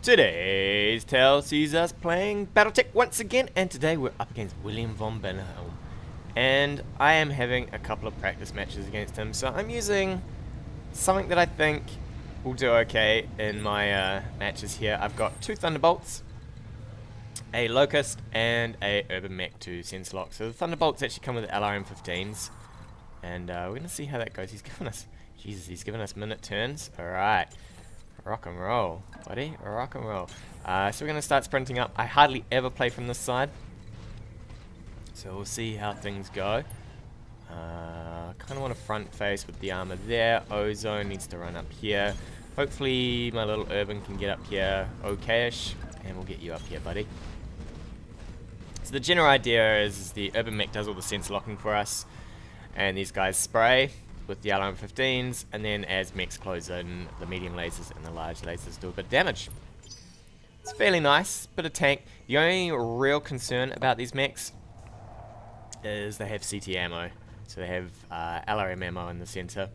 Today's tale sees us playing BattleTech once again, and today we're up against William von Bennerhelm. And I am having a couple of practice matches against him, so I'm using something that I think will do okay in my matches here. I've got 2 Thunderbolts, a Locust, and a Urban Mech to Sense Lock. So the Thunderbolts actually come with LRM-15s, and we're going to see how that goes. He's given us, Jesus, he's given us minute turns. Alright. Rock and roll, buddy. Rock and roll. So we're going to start sprinting up. I hardly ever play from this side, so we'll see how things go. Kind of want to front face with the armor there. Ozone needs to run up here. Hopefully my little Urban can get up here okay-ish, and we'll get you up here, buddy. So the general idea is the Urban Mech does all the sense locking for us, and these guys spray with the LRM-15s, and then as mechs close in, the medium lasers and the large lasers do a bit of damage. It's fairly nice, bit of tank. The only real concern about these mechs is they have CT ammo, so they have LRM ammo in the center,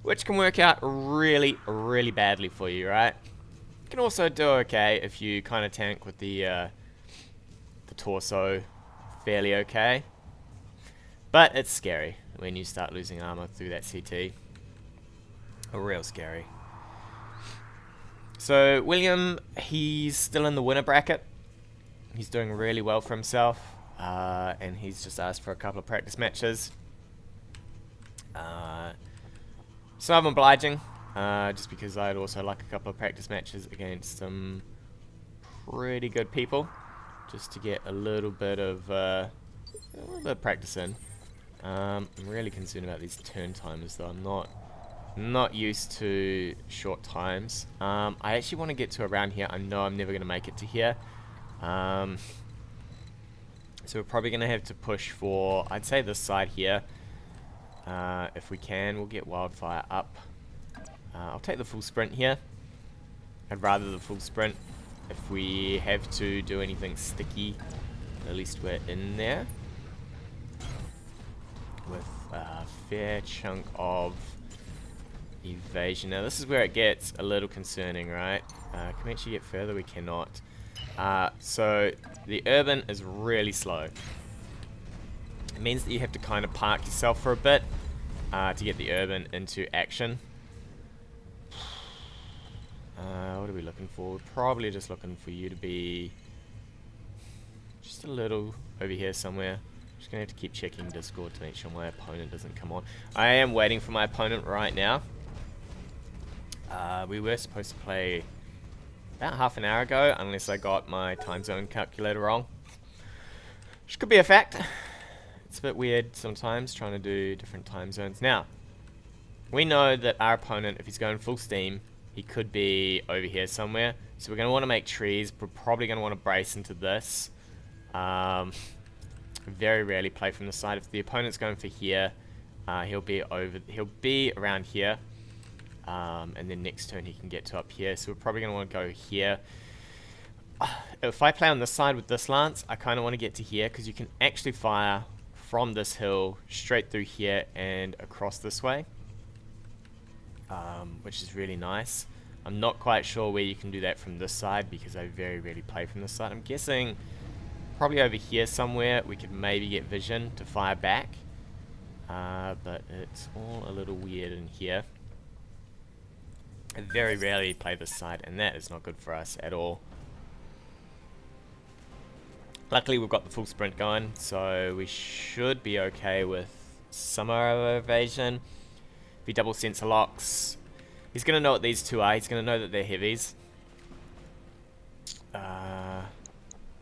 which can work out really, really badly for you, right? You can also do okay if you kind of tank with the torso fairly okay, but it's scary when you start losing armor through that CT. Real scary. So William, he's still in the winner bracket. He's doing really well for himself, and he's just asked for a couple of practice matches. So I'm obliging, just because I'd also like a couple of practice matches against some pretty good people, just to get a little bit of practice in. I'm really concerned about these turn timers though. I'm not used to short times. I actually want to get to around here. I know I'm never going to make it to here. So we're probably going to have to push for, I'd say, this side here. If we can, we'll get Wildfire up. I'll take the full sprint here. I'd rather the full sprint. If we have to do anything sticky, at least we're in there with a fair chunk of evasion. Now this is where it gets a little concerning, right? Can we actually get further? We cannot. So the Urban is really slow. It means that you have to kind of park yourself for a bit to get the Urban into action. What are we looking for? We're probably just looking for you to be just a little over here somewhere. Just gonna have to keep checking Discord to make sure my opponent doesn't come on. I am waiting for my opponent right now. We were supposed to play about half an hour ago, unless I got my time zone calculator wrong, which could be a fact. It's a bit weird sometimes trying to do different time zones. Now, we know that our opponent, if he's going full steam, he could be over here somewhere. So we're going to want to make trees. We're probably going to want to brace into this. Very rarely play from the side. If the opponent's going for here, he'll be around here, and then next turn he can get to up here. So we're probably going to want to go here. If I play on this side with this lance, I kind of want to get to here, because you can actually fire from this hill straight through here and across this way, which is really nice. I'm not quite sure where you can do that from this side, because I very rarely play from this side. I'm guessing probably over here somewhere we could maybe get vision to fire back, but it's all a little weird in here. I very rarely play this side, and that is not good for us at all. Luckily we've got the full sprint going, so we should be okay with some of our evasion. If he double sensor locks, he's going to know what these two are. He's going to know that they're heavies.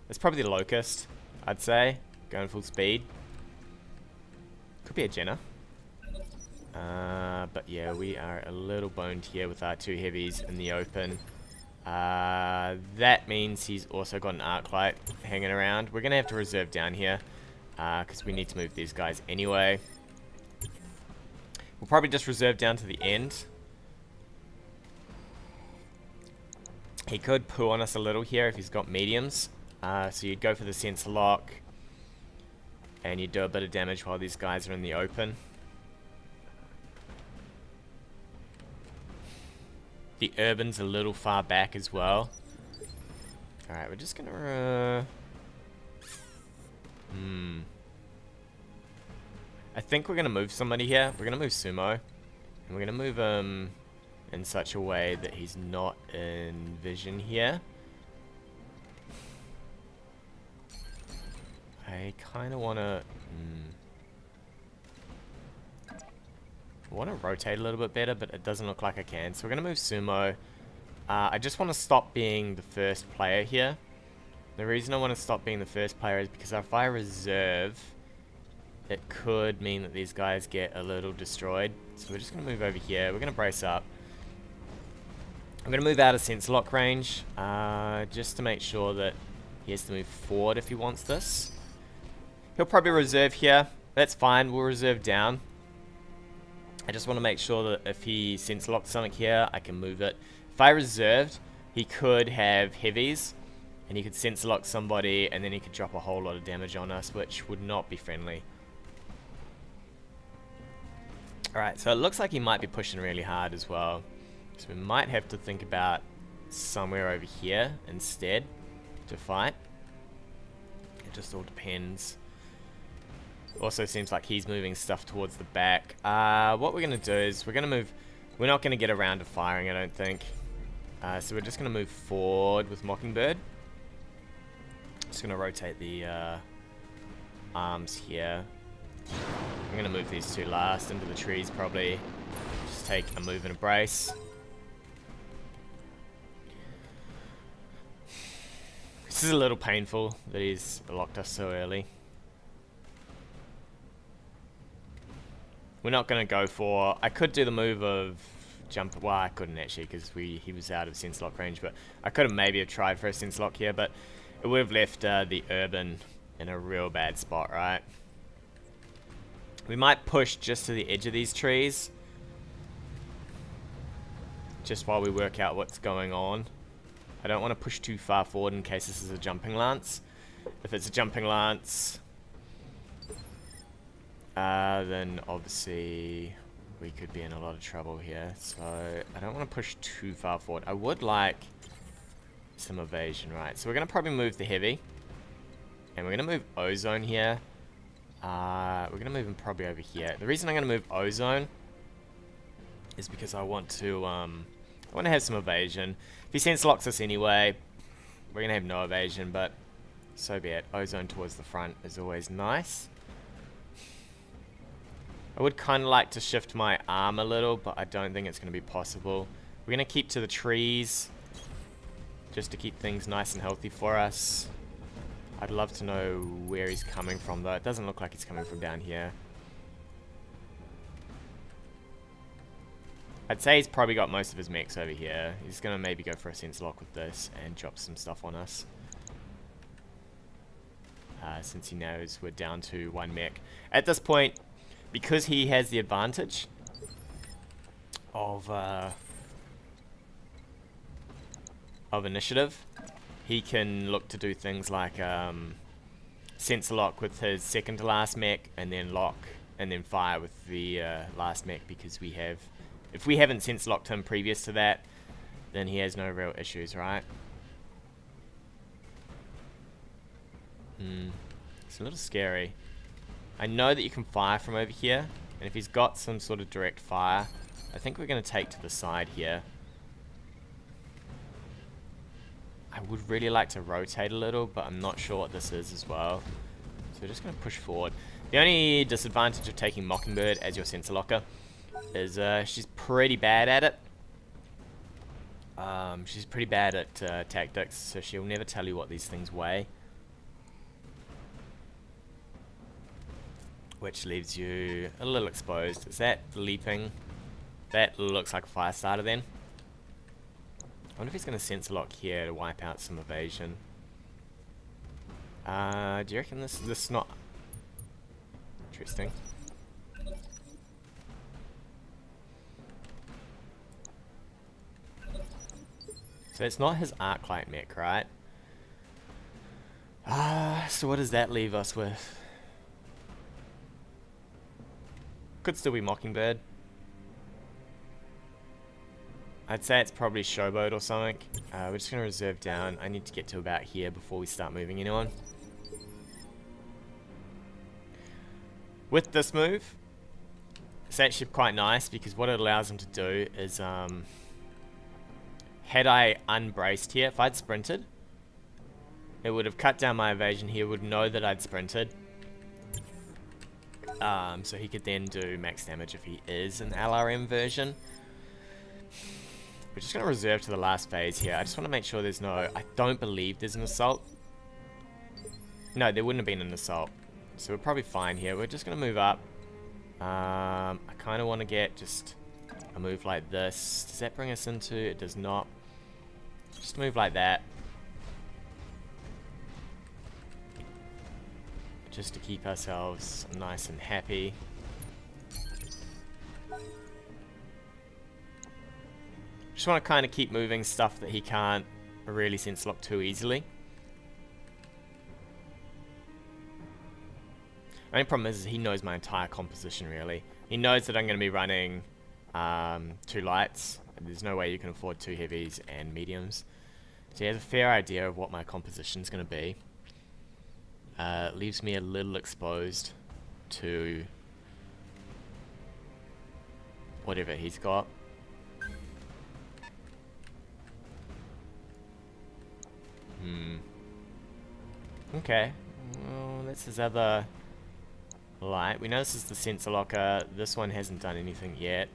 It's probably the Locust, I'd say, going full speed. Could be a Jenner. But yeah, we are a little boned here with our 2 heavies in the open. That means he's also got an arc light hanging around. We're going to have to reserve down here, because we need to move these guys anyway. We'll probably just reserve down to the end. He could poo on us a little here if he's got mediums. So you'd go for the sensor lock, and you'd do a bit of damage while these guys are in the open. The Urban's a little far back as well. Alright, we're just gonna... I think we're gonna move somebody here. We're gonna move Sumo. And we're gonna move him in such a way that he's not in vision here. I kind of want to... I want to rotate a little bit better, but it doesn't look like I can. So we're going to move Sumo. I just want to stop being the first player here. The reason I want to stop being the first player is because if I reserve, it could mean that these guys get a little destroyed. So we're just going to move over here. We're going to brace up. I'm going to move out of sense lock range, just to make sure that he has to move forward if he wants this. He'll probably reserve here. That's fine. We'll reserve down. I just want to make sure that if he sense locks something here, I can move it. If I reserved, he could have heavies, and he could sense lock somebody, and then he could drop a whole lot of damage on us, which would not be friendly. Alright, so it looks like he might be pushing really hard as well. So we might have to think about somewhere over here instead to fight. It just all depends. Also seems like he's moving stuff towards the back. What we're going to do is we're going to move... We're not going to get around to firing, I don't think. So we're just going to move forward with Mockingbird. Just going to rotate the arms here. I'm going to move these two last into the trees probably. Just take a move and a brace. This is a little painful that he's locked us so early. We're not going to go for... I could do the move of jump... Well, I couldn't actually because he was out of sense lock range. But I could have maybe have tried for a sense lock here. But it would have left the urban in a real bad spot, right? We might push just to the edge of these trees. Just while we work out what's going on. I don't want to push too far forward in case this is a jumping lance. If it's a jumping lance... then obviously we could be in a lot of trouble here. So I don't want to push too far forward. I would like some evasion, right? So we're going to probably move the heavy. And we're going to move Ozone here. We're going to move him probably over here. The reason I'm going to move Ozone is because I want to have some evasion. If he sense locks us anyway, we're going to have no evasion, but so be it. Ozone towards the front is always nice. I would kind of like to shift my arm a little, but I don't think it's going to be possible. We're going to keep to the trees, just to keep things nice and healthy for us. I'd love to know where he's coming from, though. It doesn't look like he's coming from down here. I'd say he's probably got most of his mechs over here. He's going to maybe go for a sense lock with this and drop some stuff on us. Since he knows we're down to one mech. At this point... Because he has the advantage of initiative, he can look to do things like sensor lock with his second to last mech, and then lock and then fire with the last mech. Because we have, if we haven't sensor locked him previous to that, then he has no real issues, right? It's a little scary. I know that you can fire from over here, and if he's got some sort of direct fire, I think we're going to take to the side here. I would really like to rotate a little, but I'm not sure what this is as well. So we're just going to push forward. The only disadvantage of taking Mockingbird as your sensor locker is she's pretty bad at it. She's pretty bad at tactics, so she'll never tell you what these things weigh. Which leaves you a little exposed. Is that leaping? That looks like a fire starter then. I wonder if he's going to sensor lock here to wipe out some evasion. Do you reckon this is not... Interesting. So it's not his Arclight mech, right? So what does that leave us with? Could still be Mockingbird. I'd say it's probably showboat or something. We're just going to reserve down. I need to get to about here before we start moving anyone. With this move, it's actually quite nice because what it allows him to do is, had I unbraced here, if I'd sprinted, it would have cut down my evasion here, would know that I'd sprinted. So he could then do max damage if he is an LRM version. We're just going to reserve to the last phase here. I just want to make sure there's no... I don't believe there's an assault. No, there wouldn't have been an assault. So we're probably fine here. We're just going to move up. I kind of want to get just a move like this. Does that bring us into... It does not. Just move like that. Just to keep ourselves nice and happy. Just want to kind of keep moving stuff that he can't really sense lock too easily. The only problem is he knows my entire composition really. He knows that I'm going to be running 2 lights. There's no way you can afford 2 heavies and mediums. So he has a fair idea of what my composition is going to be. Leaves me a little exposed to whatever he's got. Okay. Well, that's his other light. We know this is the sensor locker. This one hasn't done anything yet.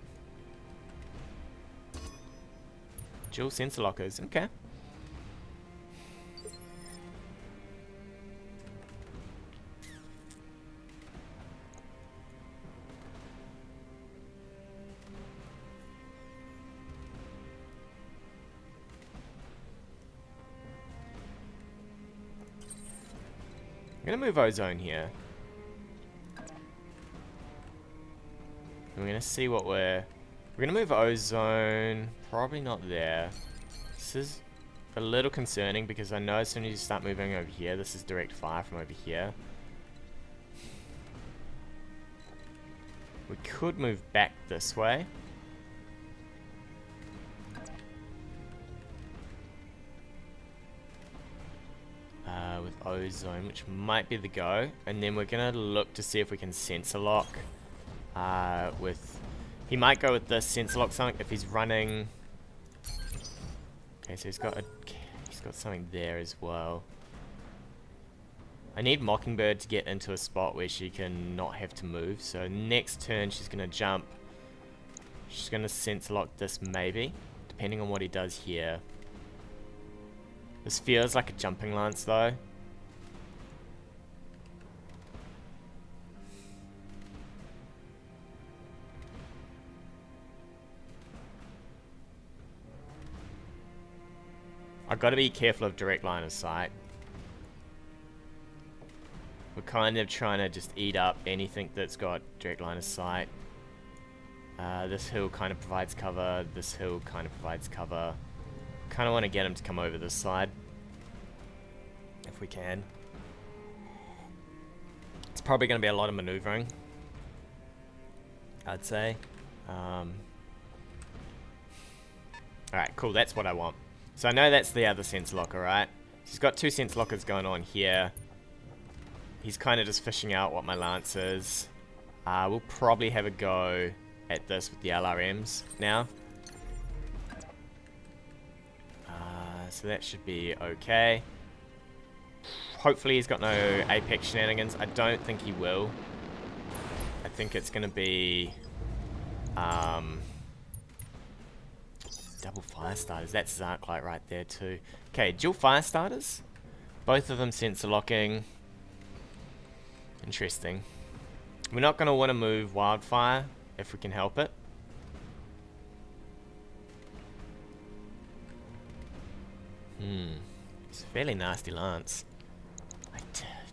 Dual sensor lockers. Okay. I'm gonna move ozone here. And we're gonna see what we're gonna move ozone, probably not there. This is a little concerning because I know as soon as you start moving over here, this is direct fire from over here. We could move back this way. With ozone, which might be the go, and then we're gonna look to see if we can sensor lock. He might go with this sensor lock something if he's running. Okay, so he's got something there as well. I need Mockingbird to get into a spot where she can not have to move. So next turn she's gonna jump. She's gonna sensor lock this maybe, depending on what he does here. This feels like a jumping lance though. I've got to be careful of direct line of sight. We're kind of trying to just eat up anything that's got direct line of sight. This hill kind of provides cover. This hill kind of provides cover. Kind of want to get him to come over this side. If we can. It's probably going to be a lot of maneuvering, I'd say. Alright, cool. That's what I want. So I know that's the other sense locker, right? He's got 2 sense lockers going on here. He's kind of just fishing out what my lance is. We'll probably have a go at this with the LRMs now. So that should be okay. Hopefully he's got no Apex shenanigans. I don't think he will. I think it's going to be... double fire starters. That's his arc light right there too. Okay, dual fire starters. Both of them sensor locking. Interesting. We're not going to want to move wildfire if we can help it. It's a fairly nasty lance.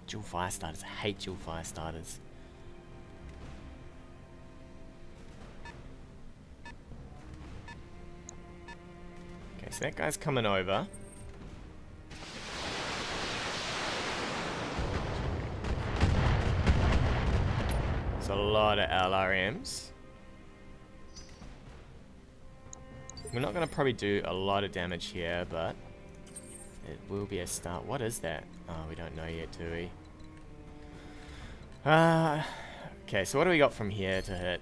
Dual fire starters. I hate dual fire starters. Okay, so that guy's coming over. There's a lot of LRMs. We're not going to probably do a lot of damage here, but it will be a start. What is that? Oh, we don't know yet, do we? Okay, so what do we got from here to hit?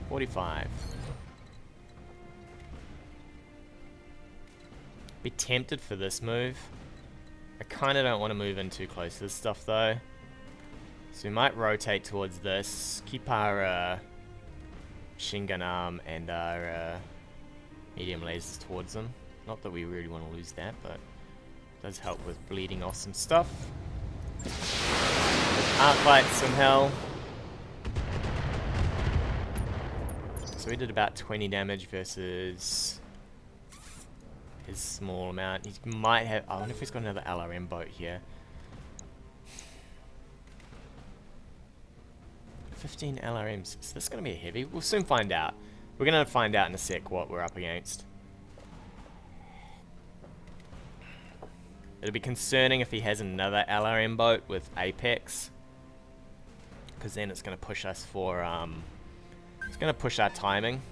45. Be tempted for this move. I kind of don't want to move in too close to this stuff though. So we might rotate towards this. Keep our machine gun arm and our medium lasers towards them. Not that we really want to lose that, but it does help with bleeding off some stuff. Arc lights from hell. So we did about 20 damage versus his small amount. He might have... I wonder if he's got another LRM boat here. 15 LRMs. Is this going to be a heavy? We'll soon find out. We're going to find out in a sec what we're up against. It'll be concerning if he has another LRM boat with Apex, because then it's going to push us for... it's going to push our timing.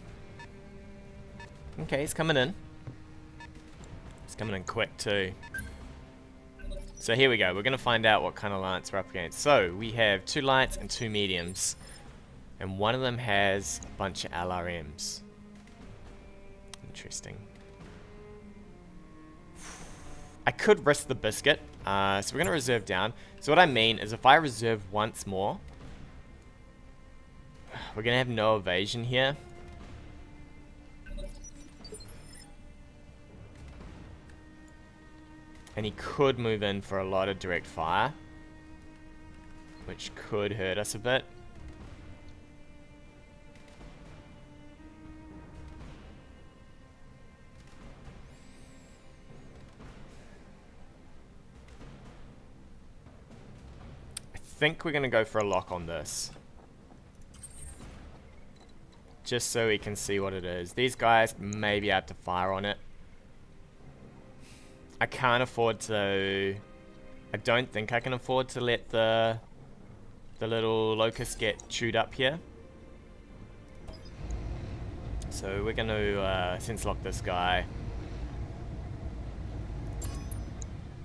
Okay, he's coming in. He's coming in quick too. So here we go. We're going to find out what kind of lance we're up against. So we have 2 lights and 2 mediums. And one of them has a bunch of LRMs. Interesting. I could risk the biscuit. So we're going to reserve down. So what I mean is if I reserve once more, we're going to have no evasion here. And he could move in for a lot of direct fire, which could hurt us a bit. I think we're going to go for a lock on this, just so we can see what it is. These guys may be able to fire on it. I can't afford to... I don't think I can afford to let the little locust get chewed up here. So we're going to sense lock this guy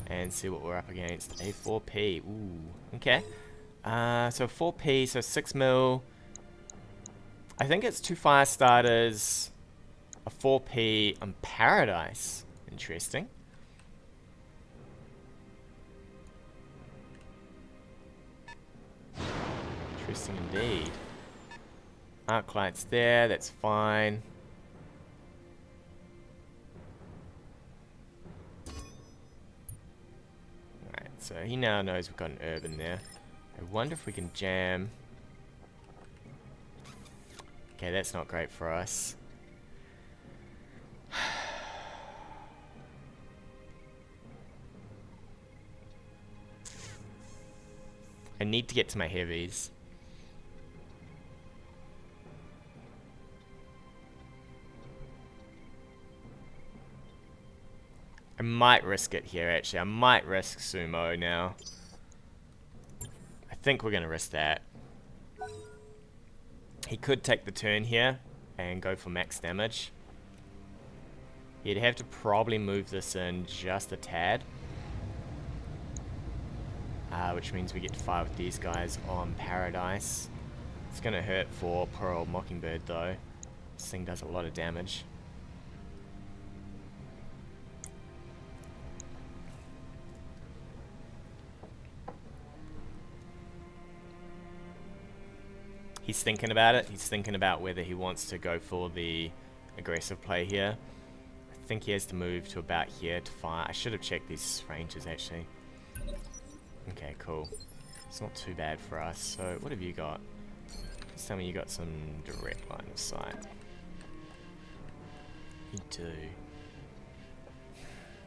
and see what we're up against. A 4P. Ooh. Okay. So 4P, so 6 mil. I think it's 2 fire starters, a 4P, and Paradise. Interesting. Interesting indeed. Arc lights there, that's fine. Alright, so he now knows we've got an urban there. I wonder if we can jam. Okay, that's not great for us. I need to get to my heavies. I might risk it here, actually. I might risk sumo now. I think we're going to risk that. He could take the turn here and go for max damage. He'd have to probably move this in just a tad. Which means we get to fire with these guys on Paradise. It's going to hurt for poor old Mockingbird though. This thing does a lot of damage. He's thinking about it. He's thinking about whether he wants to go for the aggressive play here. I think he has to move to about here to fire. I should have checked these ranges actually. Okay, cool. It's not too bad for us. So, what have you got? Just tell me you got some direct line of sight. You do.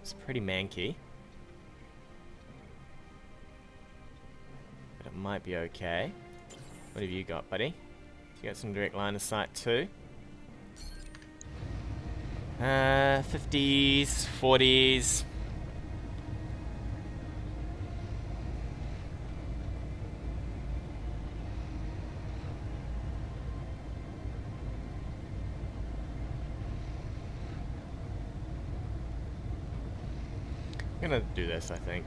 It's pretty manky. But it might be okay. What have you got, buddy? You got some direct line of sight too? 50s, 40s. gonna do this, I think.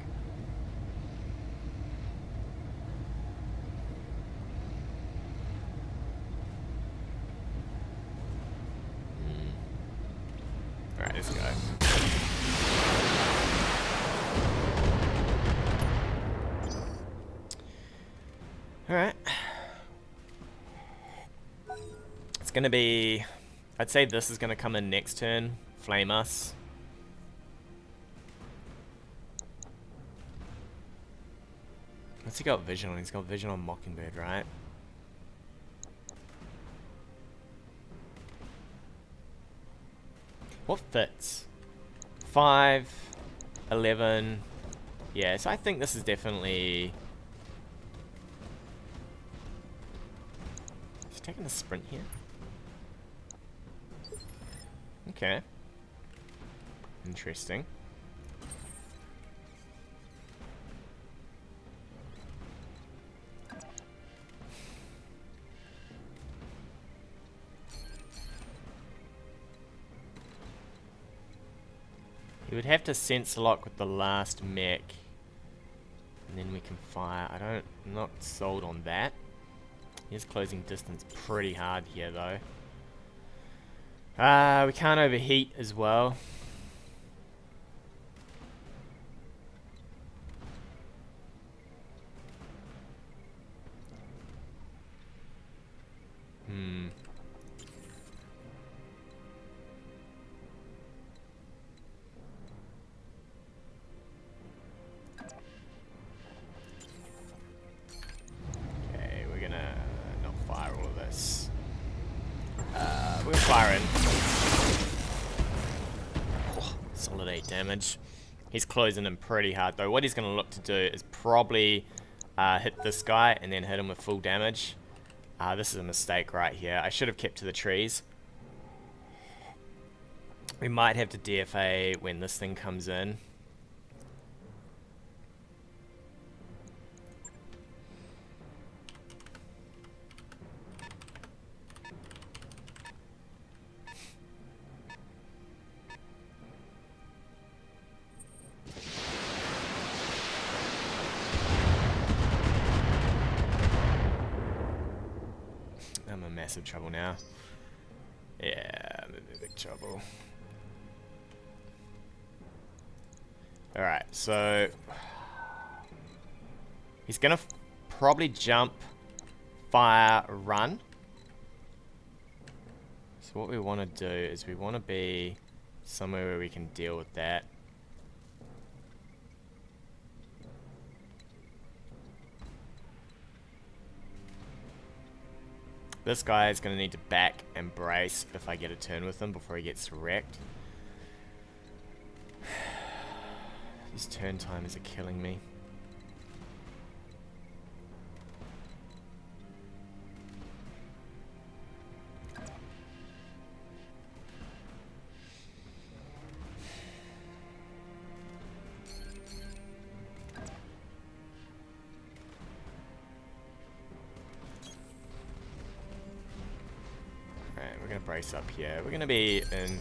Alright, let's go. Alright. It's gonna be... I'd say this is gonna come in next turn. Flame us. What's he got vision on? He's got vision on Mockingbird, right? What fits? 5, 11. Yeah, so I think this is definitely... He's taking a sprint here. Okay. Interesting. You would have to sense lock with the last mech, and then we can fire. I'm not sold on that. He's closing distance pretty hard here though. We can't overheat as well. Okay, we're gonna not fire all of this. We're gonna fire in. Oh, solid 8 damage. He's closing in pretty hard though. What he's gonna look to do is probably hit this guy and then hit him with full damage. This is a mistake right here. I should have kept to the trees. We might have to DFA when this thing comes in. I'm in massive trouble now. Yeah, I'm in big trouble. Alright, so... He's gonna probably jump, fire, run. So what we want to do is we want to be somewhere where we can deal with that. This guy is going to need to back and brace if I get a turn with him before he gets wrecked. These turn timers are killing me. Alright, we're going to brace up here. We're going to be in...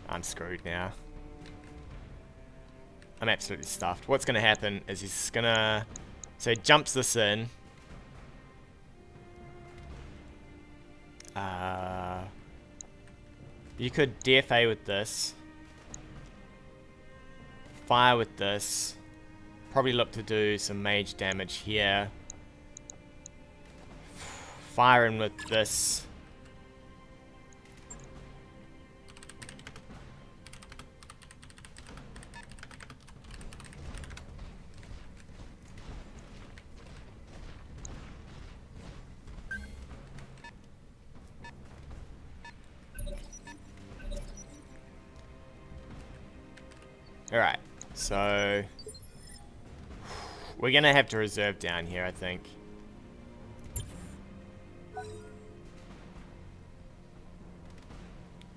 I'm screwed now. I'm absolutely stuffed. What's going to happen is he's going to... So he jumps this in. You could DFA with this. Fire with this. Probably look to do some mage damage here. Fire in with this. Alright, so we're gonna have to reserve down here, I think.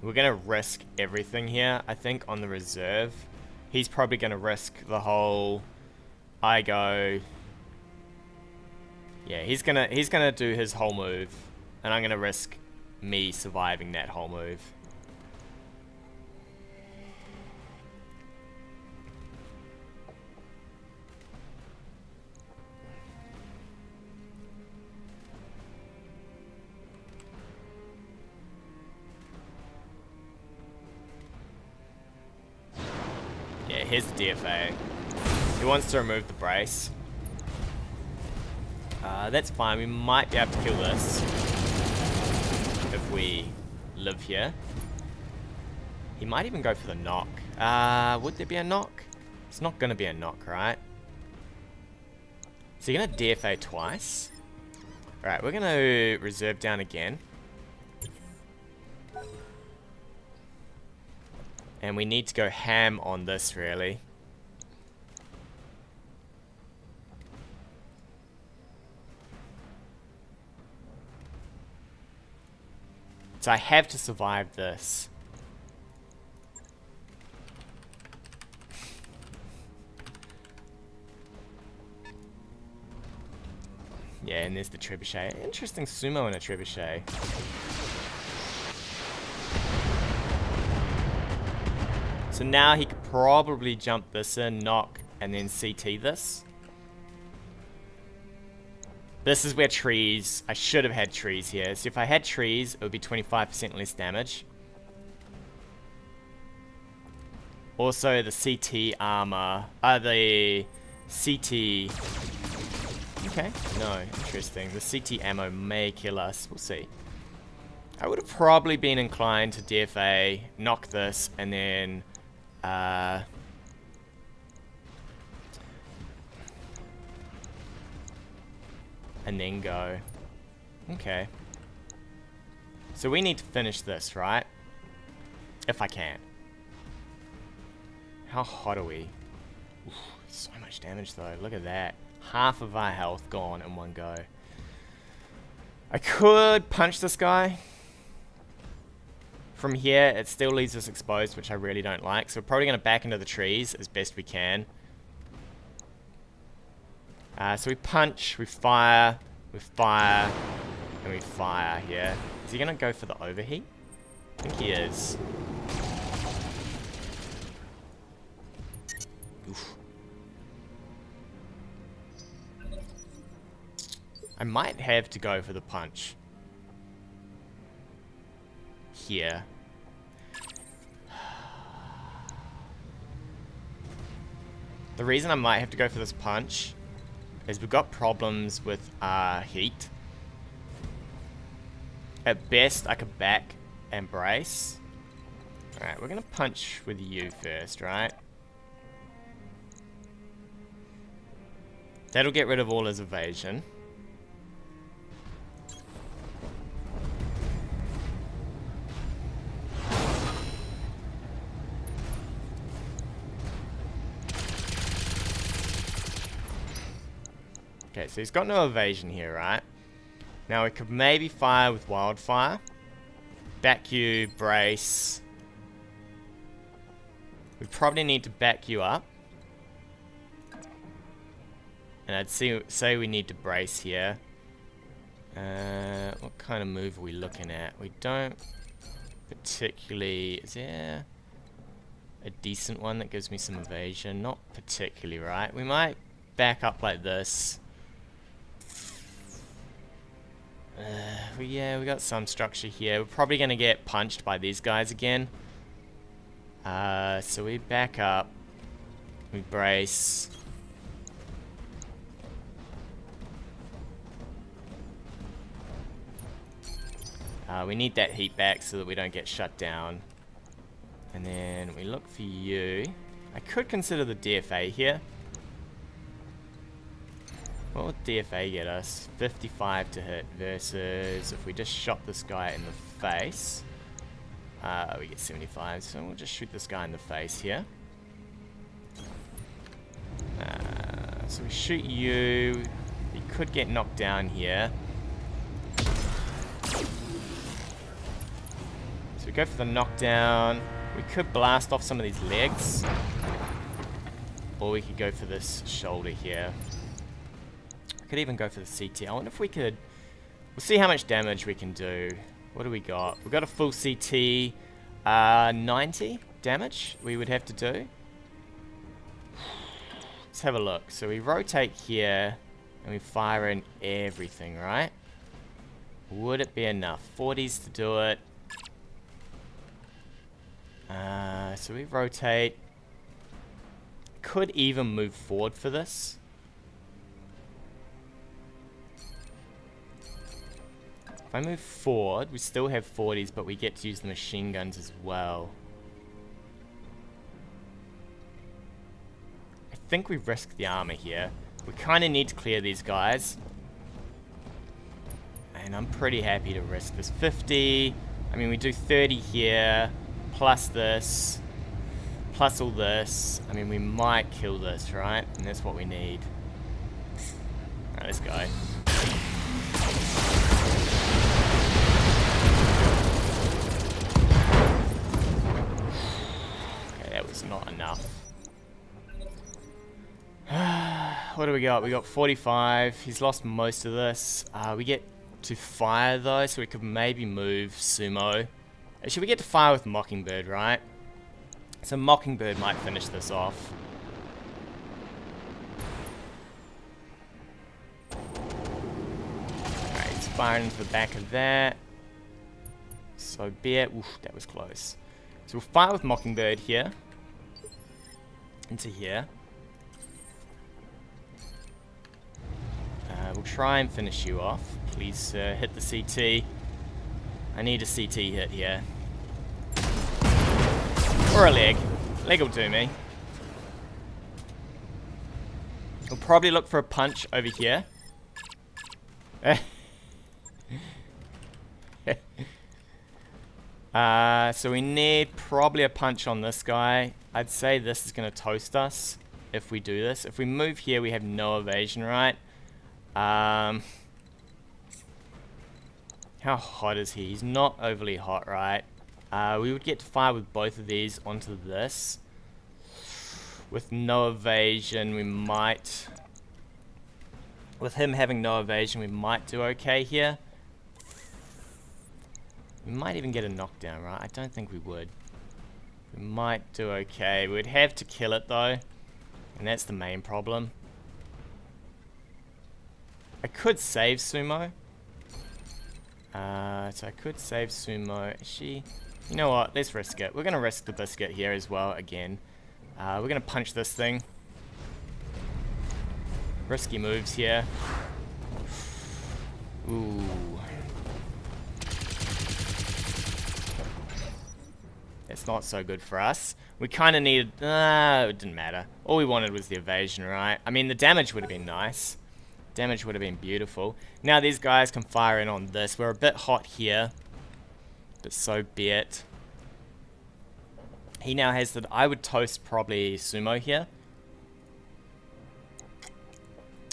We're gonna risk everything here, I think, on the reserve. He's probably gonna risk the whole... I go... Yeah, he's gonna do his whole move. And I'm going to risk me surviving that whole move. Yeah, here's the DFA. He wants to remove the brace. That's fine. We might be able to kill this if we live here. He might even go for the knock. Would there be a knock? It's not going to be a knock, right? So you're going to DFA twice. Alright, we're going to reserve down again. And we need to go ham on this, really. So I have to survive this. Yeah, and there's the trebuchet. Interesting sumo in a trebuchet. So now he could probably jump this in, knock, and then CT this. This is where trees... I should have had trees here. So if I had trees, it would be 25% less damage. Also, the CT armor... the CT... Okay, no, interesting. The CT ammo may kill us. We'll see. I would have probably been inclined to DFA, knock this, and then... and then go. Okay. So we need to finish this, right? If I can. How hot are we? Oof, so much damage though. Look at that. Half of our health gone in one go. I could punch this guy. From here, it still leaves us exposed, which I really don't like. So we're probably going to back into the trees as best we can. So we punch, we fire, and we fire here. Is he going to go for the overheat? I think he is. Oof. I might have to go for the punch. Here. The reason I might have to go for this punch is we've got problems with heat. At best, I could back and brace. Alright, we're gonna punch with you first, right? That'll get rid of all his evasion. Okay, so he's got no evasion here, right? Now we could maybe fire with wildfire. Back you, brace. We probably need to back you up. And I'd say we need to brace here. What kind of move are we looking at? We don't particularly... Is there a decent one that gives me some evasion? Not particularly, right? We might back up like this. Yeah, we got some structure here. We're probably going to get punched by these guys again. So we back up. We brace. We need that heat back so that we don't get shut down. And then we look for you. I could consider the DFA here. What would DFA get us? 55 to hit versus if we just shot this guy in the face. We get 75, so we'll just shoot this guy in the face here. So we shoot you. He could get knocked down here. So we go for the knockdown. We could blast off some of these legs. Or we could go for this shoulder here. Could even go for the CT. I wonder if we could We'll see how much damage we can do. What do we got? We've got a full CT. 90 damage we would have to do. Let's have a look. So we rotate here and we fire in everything, right? Would it be enough? 40s to do it. So we rotate. Could even move forward for this. If I move forward, we still have 40s, but we get to use the machine guns as well. I think we risk the armor here. We kind of need to clear these guys. And I'm pretty happy to risk this. 50. I mean, we do 30 here, plus this, plus all this. I mean, we might kill this, right? And that's what we need. Alright, let's go. Not enough. What do we got? We got 45. He's lost most of this. We get to fire though, so we could maybe move Sumo. Actually, we get to fire with Mockingbird, right? So Mockingbird might finish this off. Alright, he's firing into the back of that. So be it. Oof, that was close. So we'll fire with Mockingbird here. Into here. We'll try and finish you off. Please hit the CT. I need a CT hit here. Or a leg. Leg will do me. We'll probably look for a punch over here. So we need probably a punch on this guy. I'd say this is going to toast us if we do this. If we move here, we have no evasion, right? How hot is he? He's not overly hot, right? We would get to fire with both of these onto this. With no evasion, we might... With him having no evasion, we might do okay here. We might even get a knockdown, right? I don't think we would. We might do okay. We'd have to kill it, though. And that's the main problem. I could save Sumo. So I could save Sumo. Actually, you know what? Let's risk it. We're going to risk the biscuit here as well, again. We're going to punch this thing. Risky moves here. Ooh. It's not so good for us. We kind of needed... it didn't matter. All we wanted was the evasion, right? I mean, the damage would have been nice. Damage would have been beautiful. Now these guys can fire in on this. We're a bit hot here. But so be it. He now has that... I would toast probably Sumo here.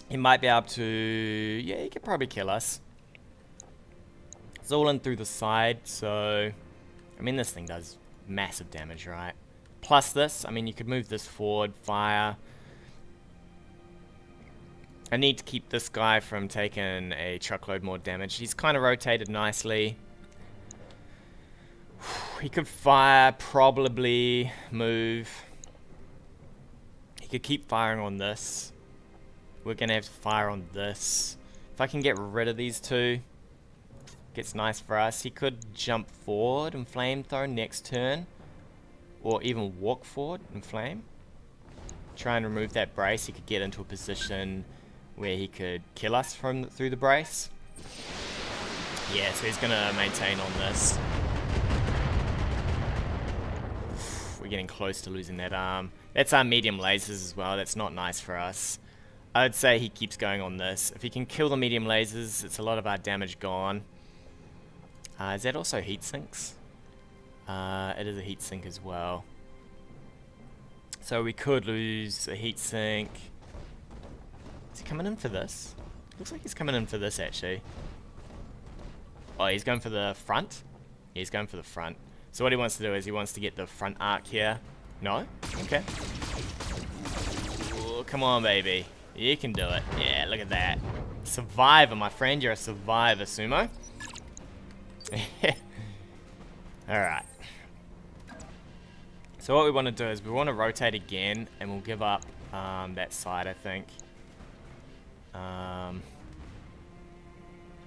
He might be able to... Yeah, he could probably kill us. It's all in through the side, so... I mean, this thing does massive damage, right? Plus this, I mean, you could move this forward, fire. I need to keep this guy from taking a truckload more damage. He's kind of rotated nicely. He could fire, probably move. He could keep firing on this. We're going to have to fire on this. If I can get rid of these two, gets nice for us. He could jump forward and flamethrower next turn. Or even walk forward and flame. Try and remove that brace. He could get into a position where he could kill us from through the brace. Yeah, so he's going to maintain on this. We're getting close to losing that arm. That's our medium lasers as well. That's not nice for us. I'd say he keeps going on this. If he can kill the medium lasers, it's a lot of our damage gone. Is that also heat sinks? It is a heat sink as well. So we could lose a heat sink. Is he coming in for this? Looks like he's coming in for this actually. Oh, he's going for the front? Yeah, he's going for the front. So what he wants to do is he wants to get the front arc here. No? Okay. Ooh, come on, baby. You can do it. Yeah, look at that. Survivor, my friend. You're a survivor, Sumo. Alright. So what we want to do is we want to rotate again, and we'll give up that side, I think.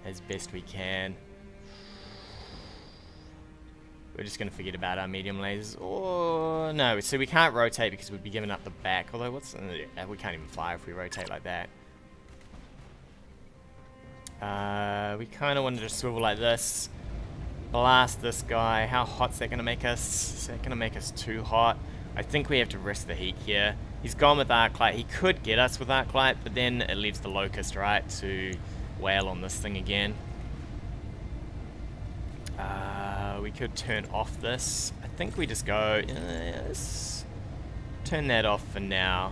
As best we can. We're just going to forget about our medium lasers. Or no, so we can't rotate because we'd be giving up the back. Although, we can't even fire if we rotate like that. We kind of want to just swivel like this. Blast this guy. How hot's that going to make us? Is that going to make us too hot? I think we have to risk the heat here. He's gone with Arclight. He could get us with Arclight, but then it leaves the Locust, right, to wail on this thing again. We could turn off this. I think we just go, let's turn that off for now.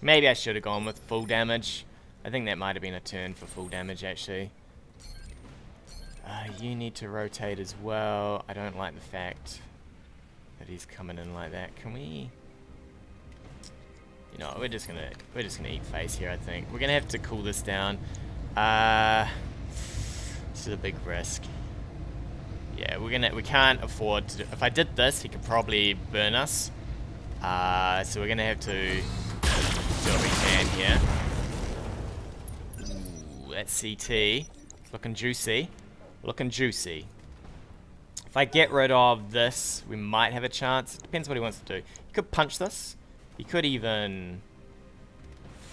Maybe I should have gone with full damage. I think that might have been a turn for full damage, actually. You need to rotate as well. I don't like the fact that he's coming in like that. Can we? You know, we're just gonna eat face here. I think we're gonna have to cool this down. This is a big risk. Yeah, we can't afford to. If I did this, he could probably burn us. So we're gonna have to do what we can here. Ooh, that CT looking juicy. Looking juicy. If I get rid of this, we might have a chance. It depends what he wants to do. He could punch this. He could even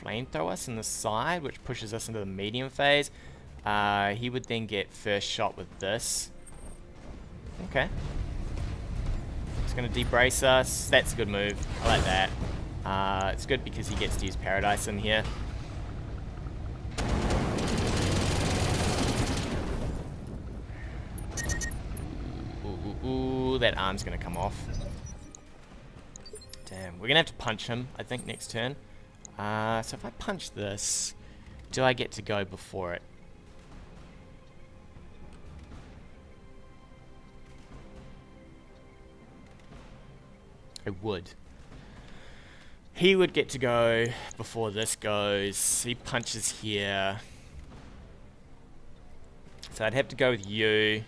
flamethrow us in the side, which pushes us into the medium phase. He would then get first shot with this. Okay. He's going to debrace us. That's a good move. I like that. It's good because he gets to use Paradise in here. Ooh, that arm's gonna come off. Damn, we're gonna have to punch him, I think, next turn. So if I punch this, do I get to go before it? I would. He would get to go before this goes. He punches here. So I'd have to go with you.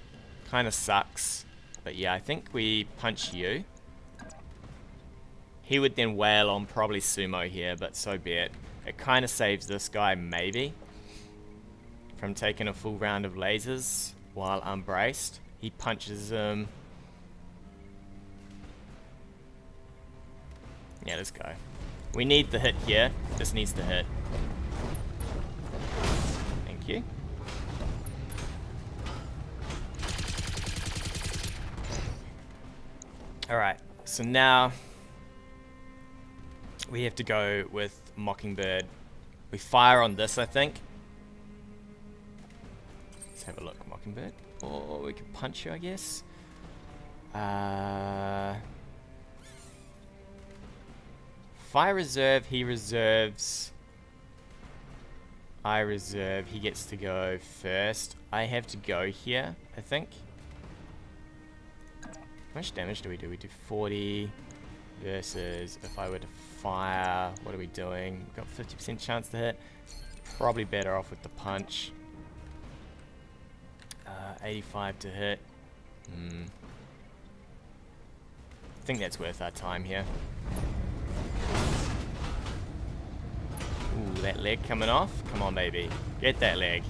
Kind of sucks. But yeah, I think we punch you. He would then wail on probably Sumo here, but so be it. It kind of saves this guy, maybe, from taking a full round of lasers while unbraced. He punches him. Yeah, let's go. We need the hit here. This needs the hit. Thank you. Alright, so now we have to go with Mockingbird. We fire on this, I think. Let's have a look, Mockingbird. Or we can punch you, I guess. Fire reserve, he reserves. I reserve, he gets to go first. I have to go here, I think. How much damage do? We do 40 versus if I were to fire, what are we doing? We've got 50% chance to hit. Probably better off with the punch. 85 to hit. I think that's worth our time here. Ooh, that leg coming off. Come on, baby. Get that leg.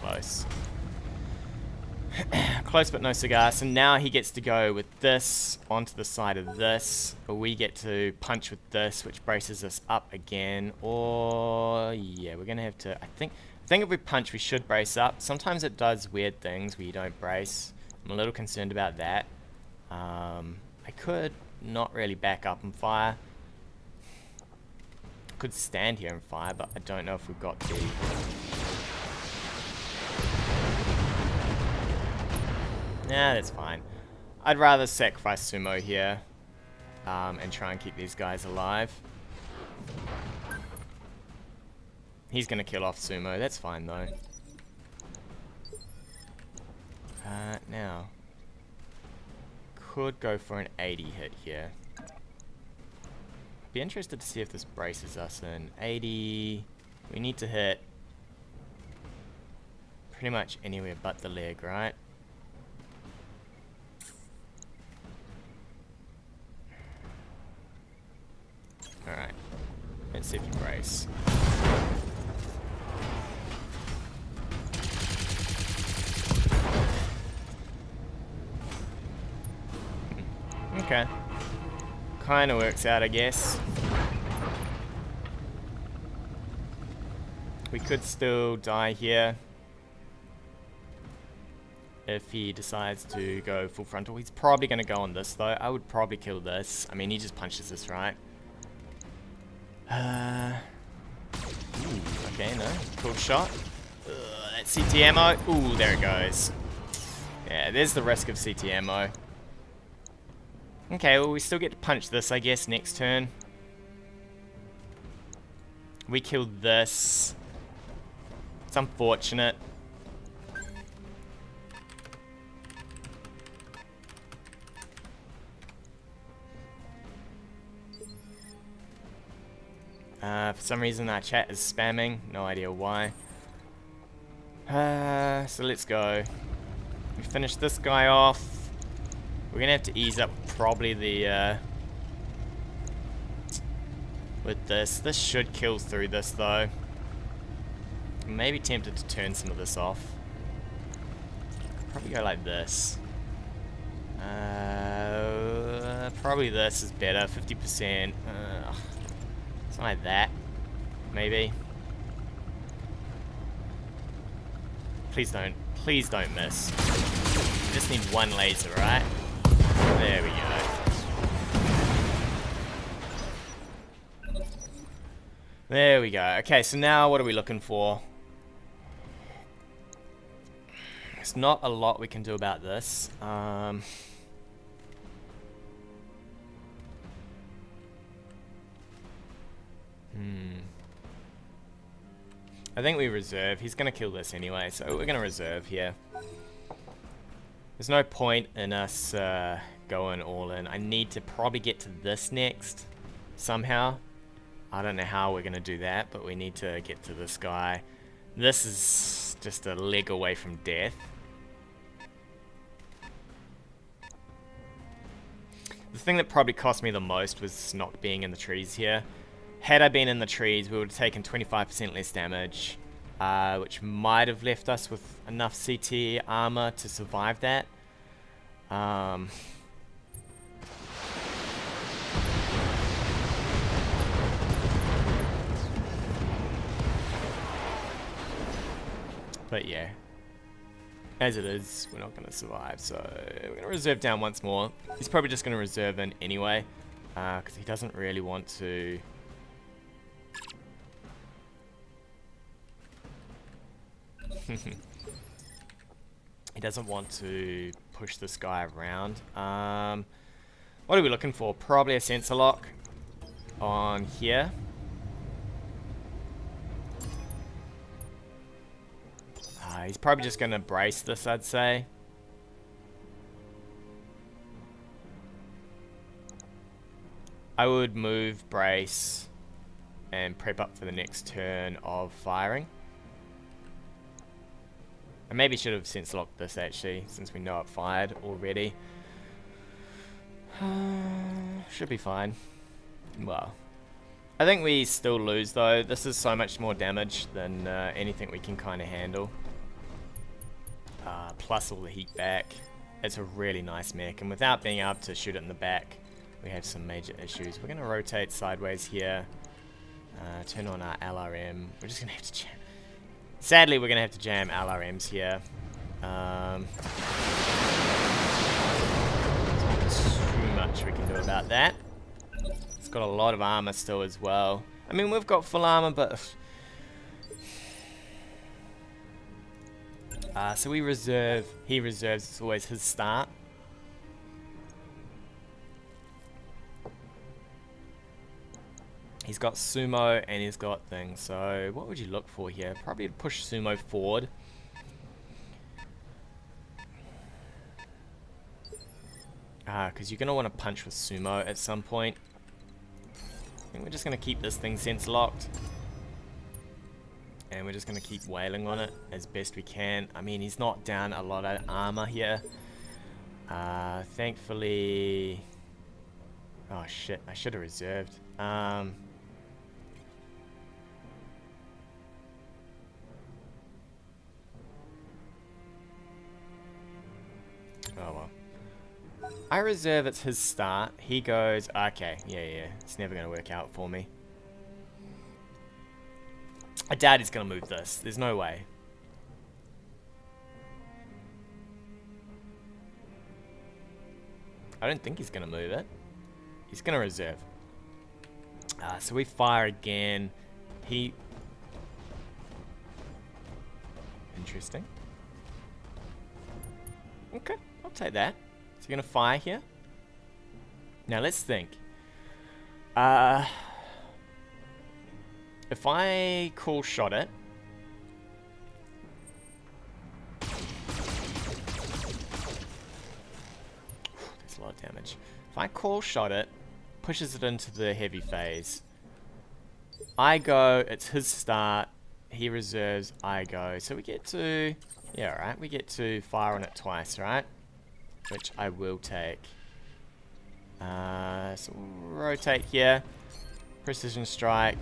Close. Close but no cigar. So now he gets to go with this onto the side of this. But we get to punch with this, which braces us up again. Or yeah, we're gonna have to. I think if we punch, we should brace up. Sometimes it does weird things where you don't brace. I'm a little concerned about that. I could not really back up and fire. Could stand here and fire, but I don't know if we've got the. Nah, that's fine. I'd rather sacrifice Sumo here and try and keep these guys alive. He's gonna kill off Sumo. That's fine though. Now could go for an 80 hit here. Be interested to see if this braces us in. 80. We need to hit pretty much anywhere but the leg, right? Alright. Let's see if you brace. Okay. Kinda works out, I guess. We could still die here if he decides to go full frontal. He's probably going to go on this, though. I would probably kill this. I mean, he just punches this, right? Ooh, okay, no. Cool shot. That's CT ammo. Ooh, there it goes. Yeah, there's the risk of CT ammo. Okay, well, we still get to punch this, I guess, next turn. We killed this. It's unfortunate. For some reason our chat is spamming. No idea why. So let's go. We finish this guy off. We're gonna have to ease up probably the with this. This should kill through this though. Maybe tempted to turn some of this off. Probably go like this. Probably this is better. 50%. Something like that. Maybe. Please don't miss. You just need one laser, right? There we go. There we go. Okay, so now what are we looking for? There's not a lot we can do about this. I think we reserve. He's going to kill this anyway, so we're going to reserve here. There's no point in us going all in. I need to probably get to this next somehow. I don't know how we're going to do that, but we need to get to this guy. This is just a leg away from death. The thing that probably cost me the most was not being in the trees here. Had I been in the trees, we would have taken 25% less damage, which might have left us with enough CT armor to survive that. But yeah, as it is, we're not going to survive, so we're going to reserve down once more. He's probably just going to reserve in anyway, because he doesn't really want to... He doesn't want to push this guy around. What are we looking for? Probably a sensor lock on here. He's probably just going to brace this, I'd say. I would move, brace, and prep up for the next turn of firing. I maybe should have sense locked this actually, since we know it fired already. Should be fine. Well, I think we still lose though. This is so much more damage than anything we can kind of handle. Plus all the heat back. It's a really nice mech, and without being able to shoot it in the back, we have some major issues. We're going to rotate sideways here. Turn on our LRM. We're just going to have to jam. Sadly, we're going to have to jam LRMs here. Too much we can do about that. It's got a lot of armor still as well. I mean, we've got full armor, but... so we reserve. He reserves. It's always his start. He's got sumo and he's got things. So what would you look for here? Probably push sumo forward. Because you're going to want to punch with sumo at some point. I think we're just going to keep this thing sense locked. And we're just going to keep wailing on it as best we can. I mean, he's not down a lot of armor here. Thankfully... Oh shit, I should have reserved. Oh well. I reserve it's his start. He goes, okay, yeah, it's never going to work out for me. I doubt he's going to move this. There's no way. I don't think he's going to move it. He's going to reserve. So we fire again. Interesting. Okay, I'll take that. Is he going to fire here? Now let's think. If I call shot it. That's a lot of damage. If I call shot it, pushes it into the heavy phase. I go, it's his start, he reserves, I go. So we get to, yeah, right, we get to fire on it twice, right? Which I will take. So we'll rotate here. Precision strike.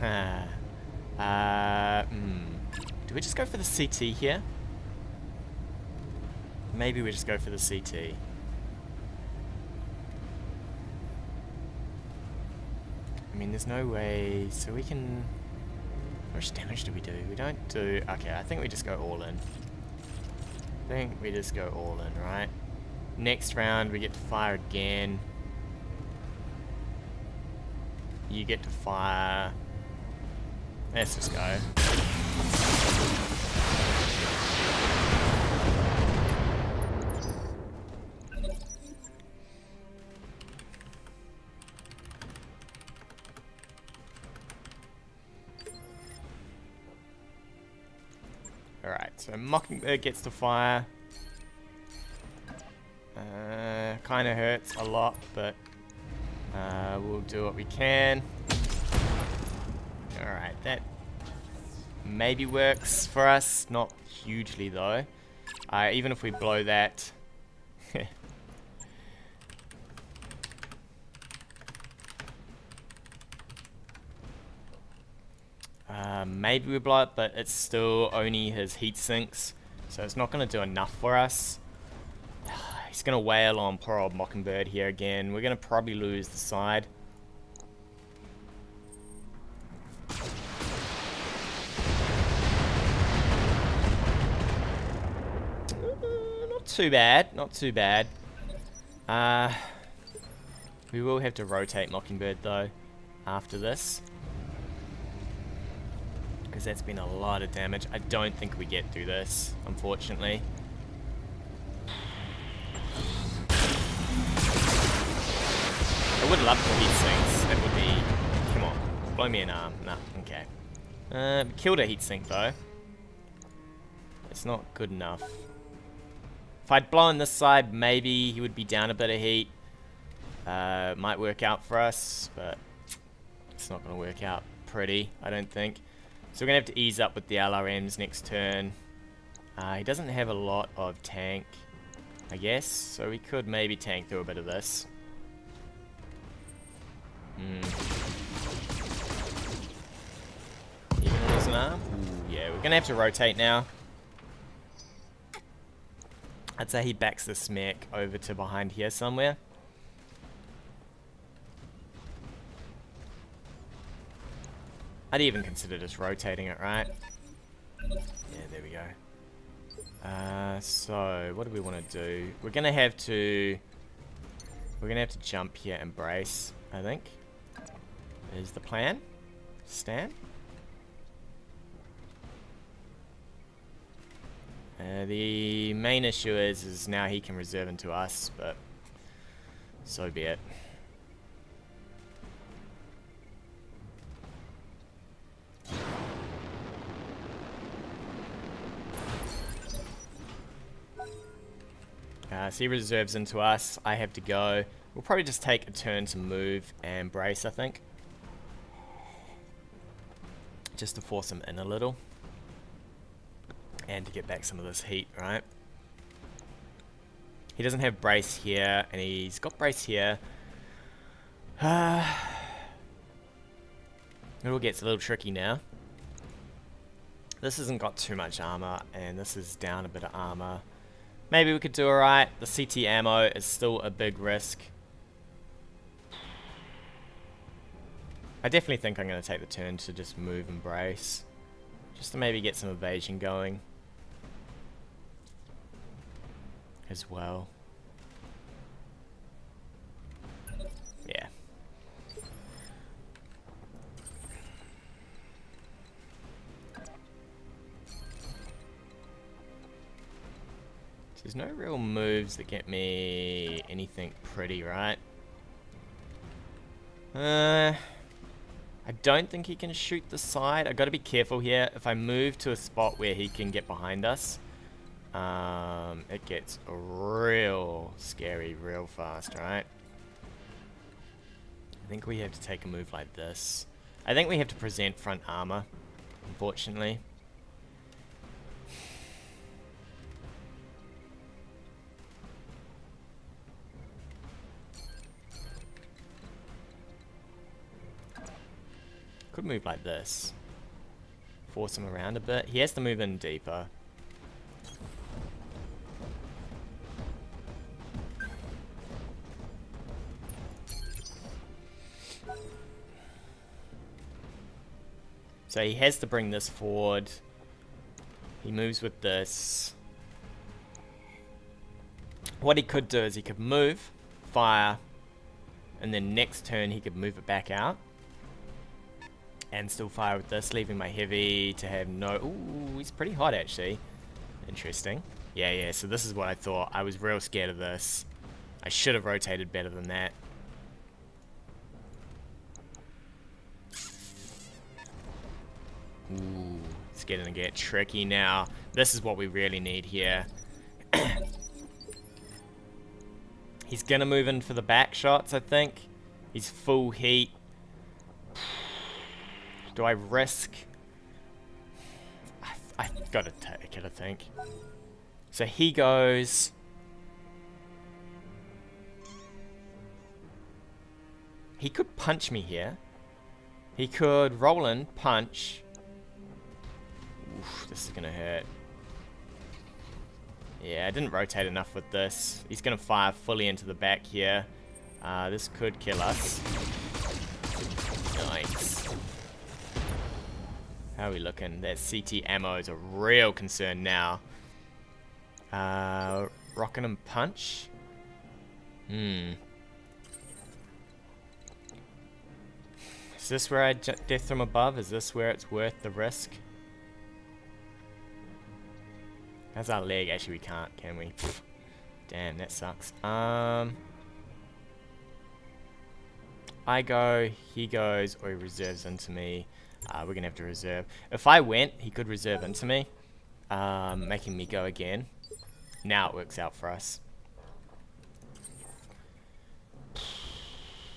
Do we just go for the CT here? Maybe we just go for the CT. I mean, there's no way... So we can... How much damage do we do? We don't do... Okay, I think we just go all in. I think we just go all in, right? Next round, we get to fire again. You get to fire... Let's just go. Alright, so Mockingbird gets to fire. Kinda hurts a lot, but we'll do what we can. Alright, that maybe works for us. Not hugely though. Even if we blow that. Maybe we blow it, but it's still only his heat sinks. So it's not going to do enough for us. He's going to wail on poor old Mockingbird here again. We're going to probably lose the side. Not too bad, not too bad. We will have to rotate Mockingbird though after this, because that's been a lot of damage. I don't think we get through this, unfortunately. I would love to heat sinks. That would be... Come on, blow me an arm. Nah, okay. We killed a heat sink though. It's not good enough. If I'd blown this side, maybe he would be down a bit of heat. Might work out for us, but it's not going to work out pretty, I don't think. So we're going to have to ease up with the LRMs next turn. He doesn't have a lot of tank, I guess, so we could maybe tank through a bit of this. You gonna lose an arm? Ooh, yeah, we're going to have to rotate now. I'd say he backs this mech over to behind here somewhere. I'd even consider just rotating it, right? Yeah, there we go. So, what do we want to do? We're gonna have to jump here and brace, I think. Is the plan. Stan? The main issue is now he can reserve into us, but So be it. So he reserves into us. I have to go. We'll probably just take a turn to move and brace, I think. Just to force him in a little. And to get back some of this heat, right? He doesn't have brace here, and he's got brace here. It all gets a little tricky now. This hasn't got too much armor, and this is down a bit of armor. Maybe we could do alright. The CT ammo is still a big risk. I definitely think I'm going to take the turn to just move and brace. Just to maybe get some evasion going. As well. Yeah. There's no real moves that get me anything pretty, right? I don't think he can shoot the side. I gotta be careful here. If I move to a spot where he can get behind us, it gets real scary real fast, right? I think we have to take a move like this. I think we have to present front armor, unfortunately. Could move like this. Force him around a bit. He has to move in deeper. So he has to bring this forward. He moves with this. What he could do is he could move, fire, and then next turn he could move it back out. And still fire with this, leaving my heavy to have no... Ooh, he's pretty hot actually. Interesting. Yeah, so this is what I thought. I was real scared of this. I should have rotated better than that. Ooh, it's getting to get tricky now. This is what we really need here. He's gonna move in for the back shots, I think. He's full heat. Do I risk? I've got to take it, I think. So he goes... He could punch me here. He could roll in, punch. Oof, this is going to hurt. Yeah, I didn't rotate enough with this. He's going to fire fully into the back here. This could kill us. Nice. How are we looking? That CT ammo is a real concern now. Rockin' and punch? Is this where I death from above? Is this where it's worth the risk? How's our leg? Actually, we can't, can we? Damn, that sucks. I go, he goes, or he reserves into me. We're gonna have to reserve. If I went, he could reserve into me, making me go again. Now it works out for us.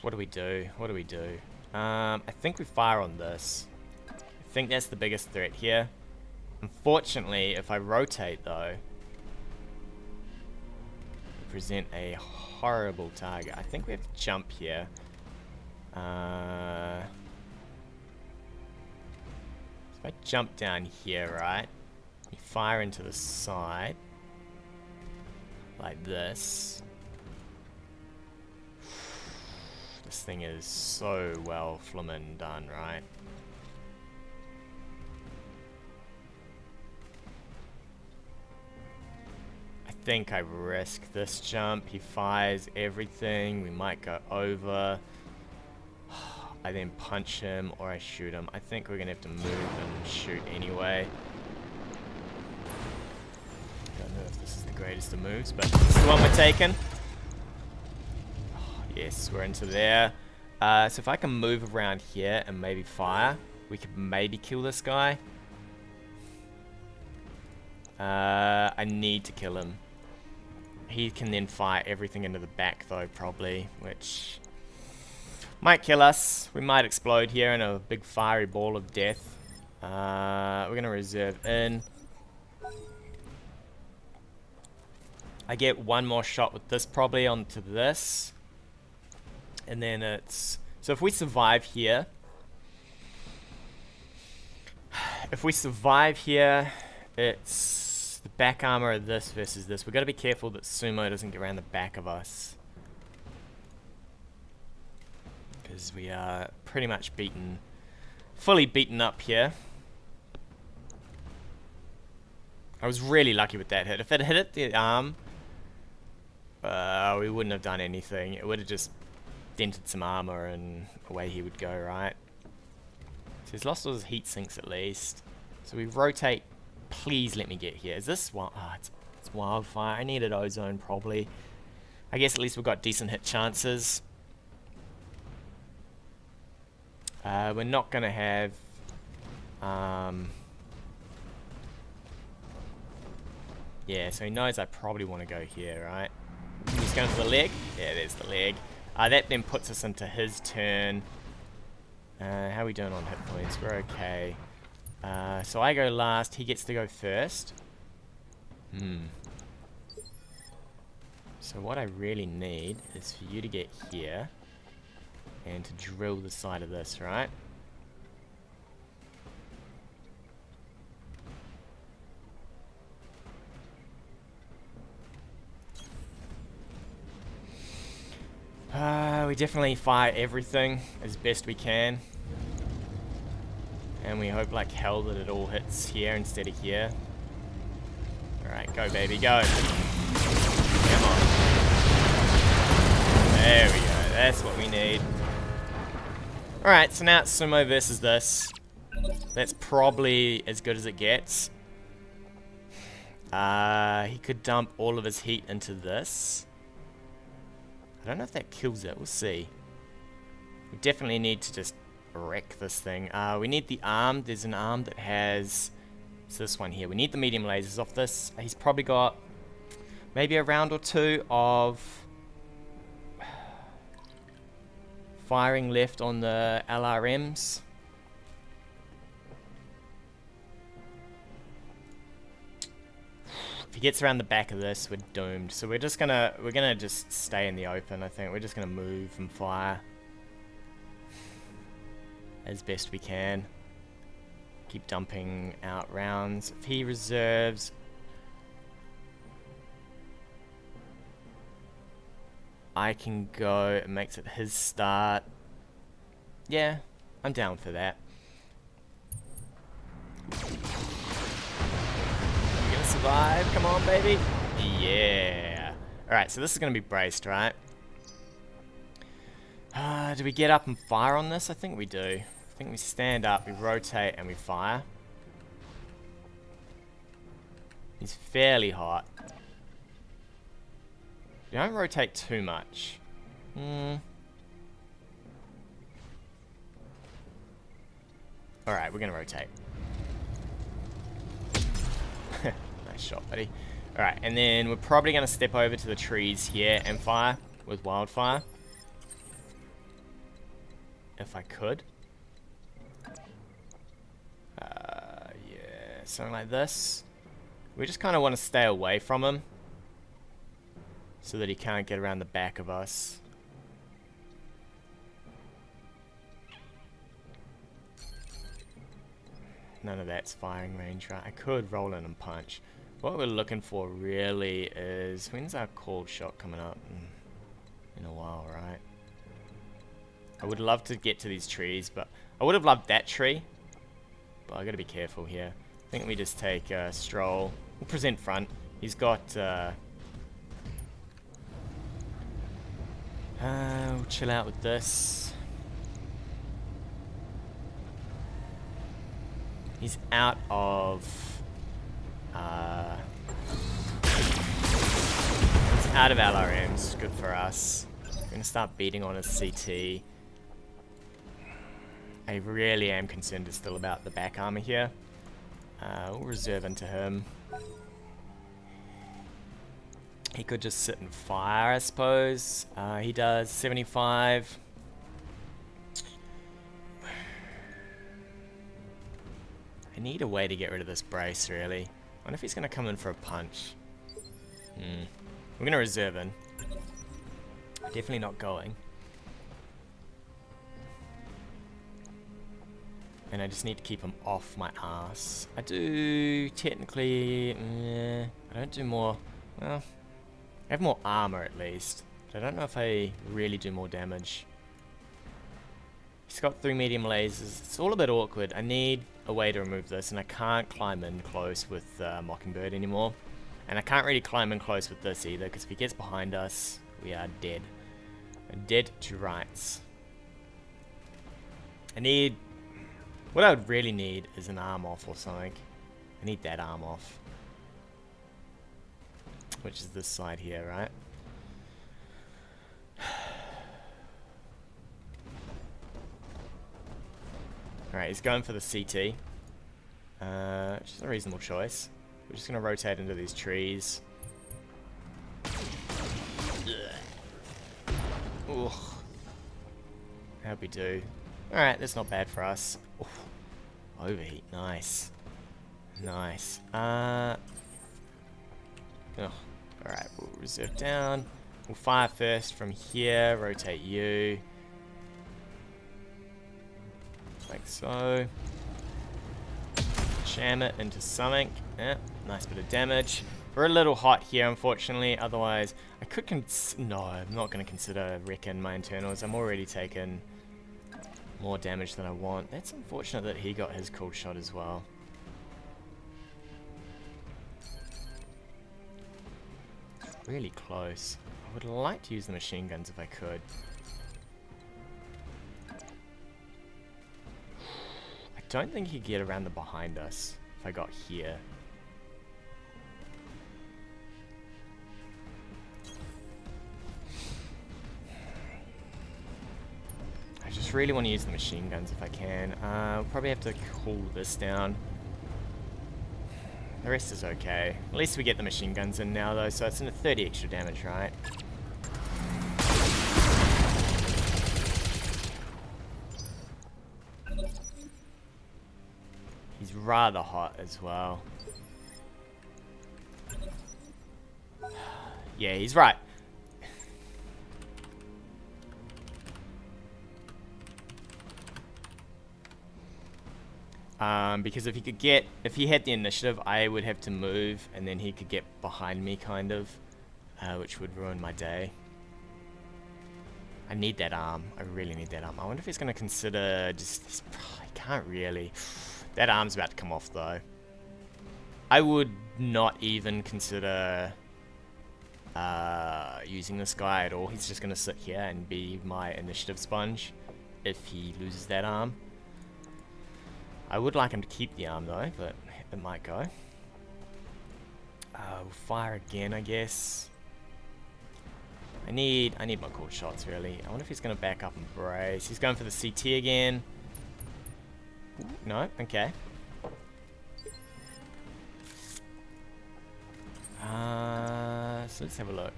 What do we do? What do we do? I think we fire on this. I think that's the biggest threat here. Unfortunately, if I rotate though, we present a horrible target. I think we have to jump here. If I jump down here, right, you fire into the side, like this. This thing is so well flimmin' done, right? I think I risk this jump. He fires everything. We might go over. I then punch him or I shoot him. I think we're gonna have to move and shoot anyway. Don't know if this is the greatest of moves, but this is the one we're taking. Oh, Yes, we're into there. So if I can move around here and maybe fire, we could maybe kill this guy. I need to kill him. He can then fire everything into the back though, probably, which might kill us. We might explode here in a big fiery ball of death. We're going to reserve in. I get one more shot with this probably onto this. And then it's... So if we survive here... If we survive here, it's the back armor of this versus this. We've got to be careful that Sumo doesn't get around the back of us. Because we are pretty much beaten... Fully beaten up here. I was really lucky with that hit. If it hit the arm... we wouldn't have done anything. It would have just dented some armor and away he would go, right? So he's lost all his heat sinks at least. So we rotate. Please let me get here. Is this one? Oh, it's wildfire. I needed ozone probably. I guess at least we've got decent hit chances. We're not going to have... yeah, so he knows I probably want to go here, right? He's going for the leg. Yeah, there's the leg. That then puts us into his turn. How are we doing on hit points? We're okay. So I go last. He gets to go first. So what I really need is for you to get here and to drill the side of this, right? We definitely fire everything as best we can. And we hope like hell that it all hits here instead of here. Alright, go baby, go. Come on. There we go, that's what we need. Alright, so now it's Sumo versus this. That's probably as good as it gets. He could dump all of his heat into this. I don't know if that kills it. We'll see. We definitely need to just wreck this thing. We need the arm. There's an arm that has... It's this one here. We need the medium lasers off this. He's probably got maybe a round or two of firing left on the LRMs. If he gets around the back of this, we're doomed. So we're gonna just stay in the open, I think. We're just gonna move and fire as best we can. Keep dumping out rounds. If he reserves, I can go. It makes it his start. Yeah, I'm down for that. Survive, come on baby. Yeah. Alright, so this is going to be braced, right? Do we get up and fire on this? I think we do. I think we stand up, we rotate, and we fire. He's fairly hot. You don't rotate too much. Alright, we're going to rotate. Nice shot, buddy. Alright, and then we're probably going to step over to the trees here and fire with wildfire. If I could. Yeah, something like this. We just kind of want to stay away from him so that he can't get around the back of us. None of that's firing range, right? I could roll in and punch. What we're looking for really is... When's our cold shot coming up? In a while, right? I would love to get to these trees, but... I would have loved that tree. But I gotta be careful here. I think we just take a stroll. We'll present front. He's got... we'll chill out with this. He's out of... he's out of LRMs. Good for us. I'm going to start beating on his CT. I really am concerned still about the back armor here. We'll reserve into him. He could just sit and fire, I suppose. He does 75. I need a way to get rid of this brace, really. I wonder if he's going to come in for a punch. We're going to reserve in. Definitely not going. And I just need to keep him off my ass. I do technically... I don't do more... Well, I have more armor at least. But I don't know if I really do more damage. He's got 3 medium lasers. It's all a bit awkward. I need a way to remove this, and I can't climb in close with Mockingbird anymore. And I can't really climb in close with this either, because if he gets behind us, we are dead. We're dead to rights. I need... What I would really need is an arm off or something. I need that arm off. Which is this side here, right? Alright, he's going for the CT. Which is a reasonable choice. We're just going to rotate into these trees. Ugh. How'd we do? Alright, that's not bad for us. Oof. Overheat, nice. Nice. Alright, we'll reserve down. We'll fire first from here, rotate you. Like so. Jam it into something. Yeah, nice bit of damage. We're a little hot here, unfortunately. Otherwise, I could no, I'm not going to consider wrecking my internals. I'm already taking more damage than I want. That's unfortunate that he got his cool shot as well. Really close. I would like to use the machine guns if I could. I don't think he could get around the behind us if I got here. I just really want to use the machine guns if I can. I'll probably have to cool this down. The rest is okay. At least we get the machine guns in now though, so it's in 30 extra damage, right? He's rather hot as well. Yeah, he's right. Because if he had the initiative, I would have to move, and then he could get behind me, kind of, which would ruin my day. I need that arm. I really need that arm. I wonder if he's going to consider just... I can't really. That arm's about to come off, though. I would not even consider using this guy at all. He's just going to sit here and be my initiative sponge if he loses that arm. I would like him to keep the arm though, but it might go. We'll fire again, I guess. I need my cool shots really. I wonder if he's going to back up and brace. He's going for the CT again. Ooh, no, okay. So let's have a look.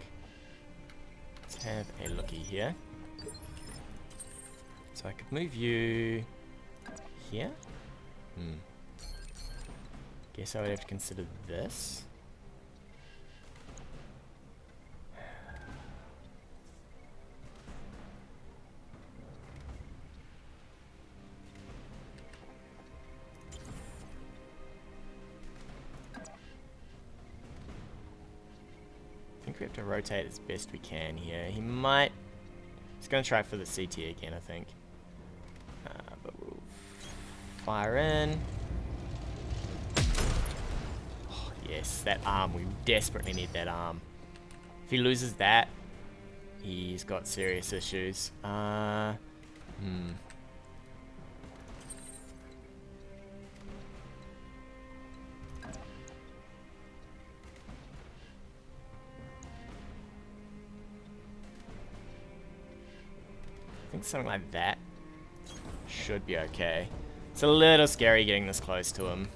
Let's have a looky here. So I could move you here. Guess I would have to consider this. I think we have to rotate as best we can here. He's going to try for the CT again, I think. But we'll fire in. Oh, yes, that arm. We desperately need that arm. If he loses that, he's got serious issues. think something like that should be okay. It's a little scary getting this close to him.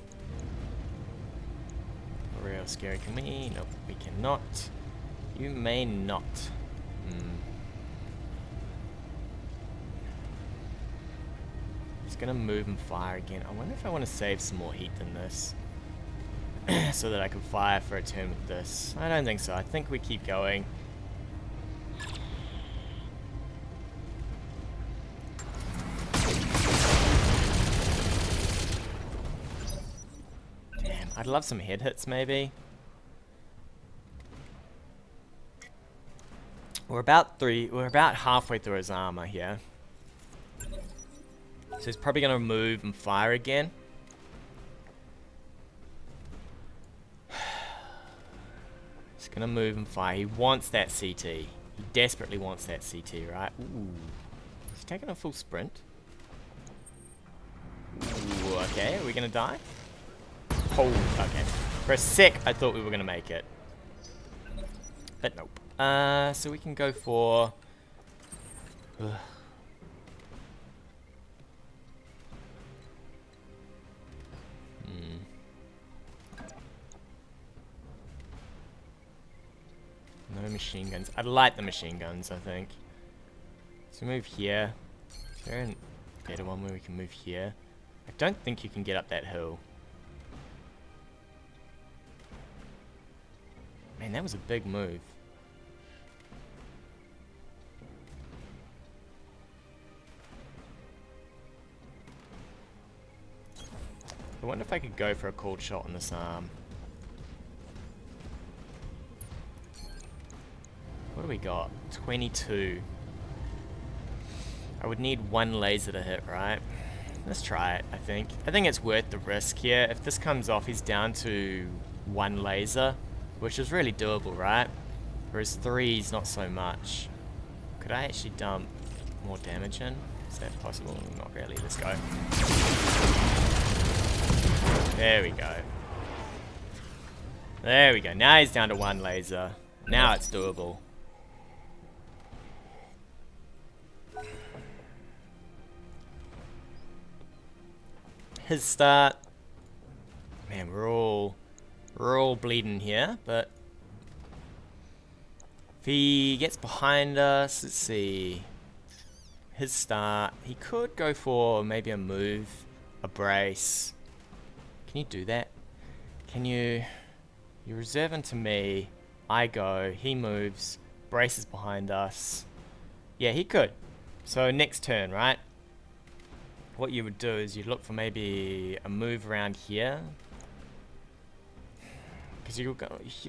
Real scary. Can we? Nope, we cannot. You may not. He's gonna move and fire again. I wonder if I want to save some more heat than this. So that I can fire for a turn with this. I don't think so. I think we keep going. Damn, I'd love some head hits maybe. We're about halfway through his armor here. So he's probably gonna move and fire again. He's gonna move and fire. He wants that CT. He desperately wants that CT, right? Ooh. He's taking a full sprint. Ooh, okay, are we gonna die? Oh, okay. For a sec, I thought we were gonna make it. But nope. So we can go for... No machine guns. I'd like the machine guns, I think. So move here. Is there a better one where we can move here? I don't think you can get up that hill. Man, that was a big move. I wonder if I could go for a cold shot on this arm. What do we got? 22. I would need one laser to hit, right? Let's try it, I think. I think it's worth the risk here. If this comes off, he's down to one laser, which is really doable, right? Whereas 3 is not so much. Could I actually dump more damage in? Is that possible? Not really. Let's go. There we go. There we go. Now he's down to one laser. Now it's doable. His start. Man, we're all bleeding here, but if he gets behind us, let's see. His start. He could go for maybe a move, a brace. Can you do that? Can you? You reserve him to me. I go. He moves. Brace is behind us. Yeah, he could. So next turn, right? What you would do is you'd look for maybe a move around here. Because you'd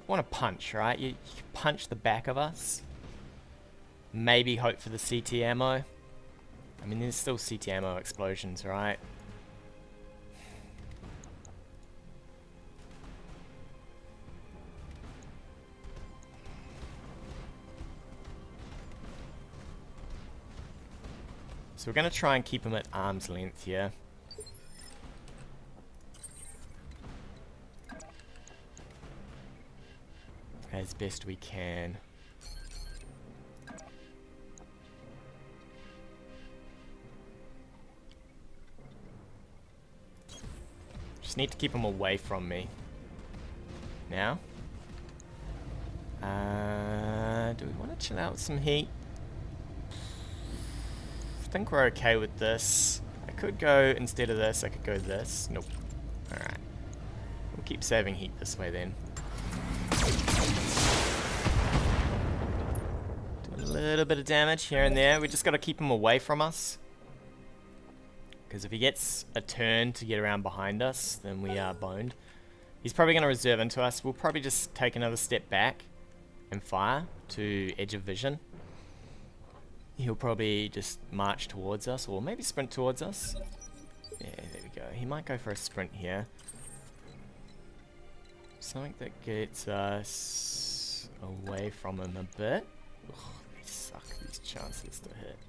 want to punch, right? You punch the back of us. Maybe hope for the CT ammo. I mean, there's still CT ammo explosions, right? So we're going to try and keep him at arm's length here. As best we can. Just need to keep him away from me. Now. Do we want to chill out with some heat? I think we're okay with this. I could go, instead of this, I could go this. Nope. Alright. We'll keep saving heat this way then. Do a little bit of damage here and there. We just got to keep him away from us. Because if he gets a turn to get around behind us, then we are boned. He's probably going to reserve into us. We'll probably just take another step back and fire to edge of vision. He'll probably just march towards us, or maybe sprint towards us. Yeah, there we go. He might go for a sprint here. Something that gets us away from him a bit. Ugh, they suck, these chances to hit.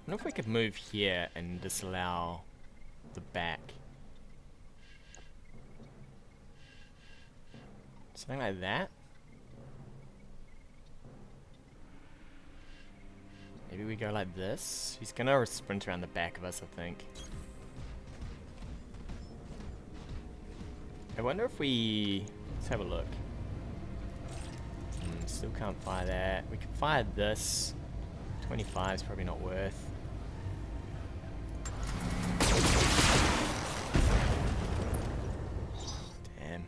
I wonder if we could move here and disallow the back. Something like that. Maybe we go like this. He's gonna sprint around the back of us, I think. I wonder if we... Let's have a look. Still can't fire that. We can fire this. 25 is probably not worth. Damn.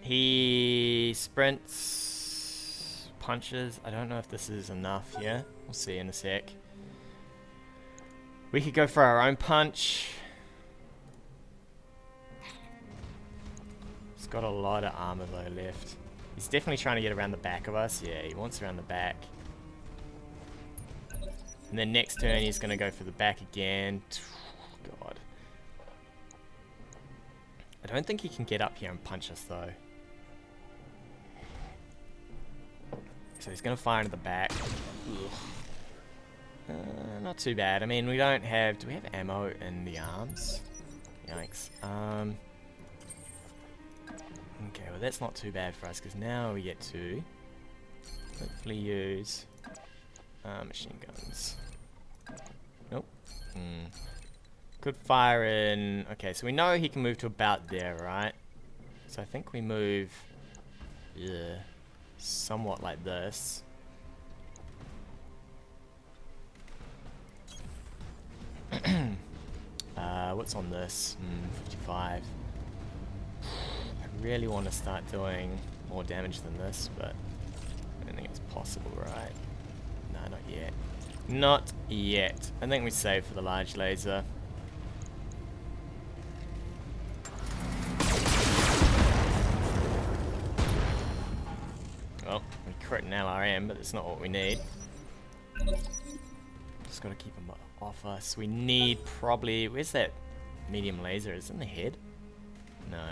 He sprints, punches. I don't know if this is enough here. We'll see in a sec. We could go for our own punch. He's got a lot of armor though left. He's definitely trying to get around the back of us. Yeah, he wants around the back. And then next turn he's going to go for the back again. God. I don't think he can get up here and punch us though. So he's going to fire into the back. Not too bad. I mean, we don't have... Do we have ammo in the arms? Yikes. Okay, well that's not too bad for us, because now we get to hopefully use machine guns. Nope. Could fire in... Okay, so we know he can move to about there, right? So I think we move... Yeah, somewhat like this. What's on this? 55. I really want to start doing more damage than this, but I don't think it's possible, right? No, not yet. Not yet. I think we save for the large laser. Well, we crit an LRM, but that's not what we need. Just gotta keep him off us. We need probably... Where's that medium laser? Is it in the head? No.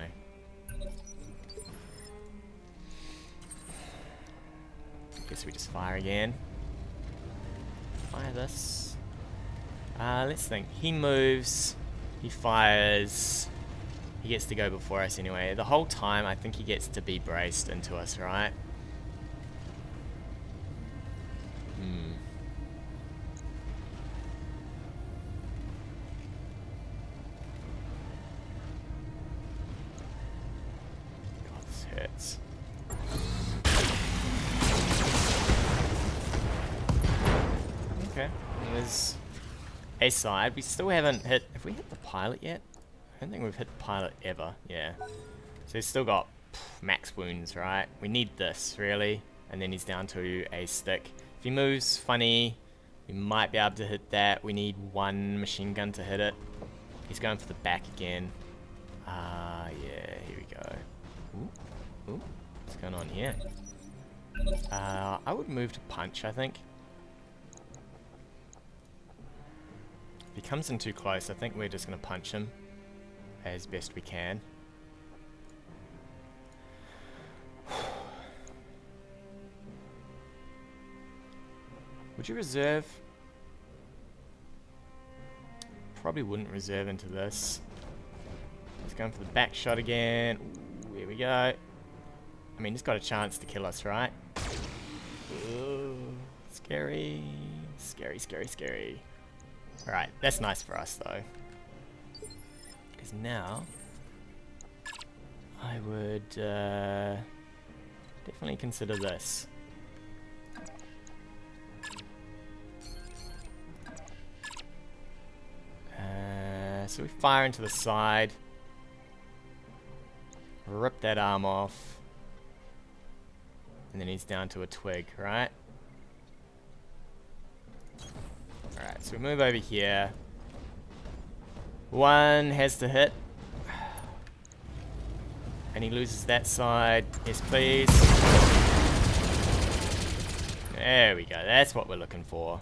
Guess we just fire again. Fire this. Let's think. He moves. He fires. He gets to go before us anyway. The whole time I think he gets to be braced into us, right? God, this hurts. Okay, there's a side. We still haven't hit... Have we hit the pilot yet? I don't think we've hit the pilot ever. Yeah. So he's still got max wounds, right? We need this, really. And then he's down to a stick. If he moves funny, we might be able to hit that. We need one machine gun to hit it. He's going for the back again. Yeah, here we go. Ooh. What's going on here? I would move to punch, I think. If he comes in too close, I think we're just going to punch him as best we can. Would you reserve? Probably wouldn't reserve into this. He's going for the back shot again. Ooh, here we go. I mean, he's got a chance to kill us, right? Ooh, scary. Scary, scary, scary. Alright, that's nice for us though. Because now I would definitely consider this. So we fire into the side. Rip that arm off. And then he's down to a twig, right? Alright, so we move over here. One has to hit. And he loses that side. Yes, please. There we go. That's what we're looking for.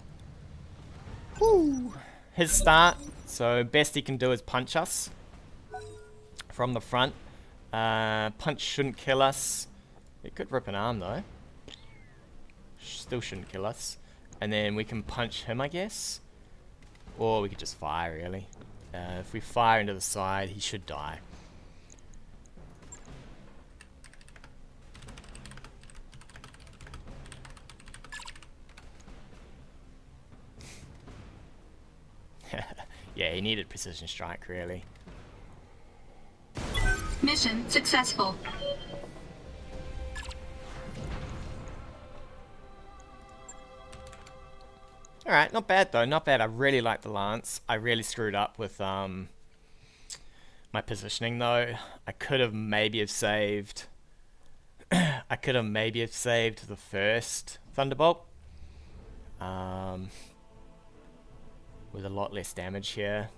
Woo! His start. So best he can do is punch us from the front. Punch shouldn't kill us. It could rip an arm though. Still shouldn't kill us. And then we can punch him, I guess. Or we could just fire, really. If we fire into the side, he should die. Yeah, he needed precision strike, really. Mission successful. Alright, not bad though, not bad. I really like the lance. I really screwed up with my positioning though. I could have maybe have saved the first Thunderbolt. With a lot less damage here.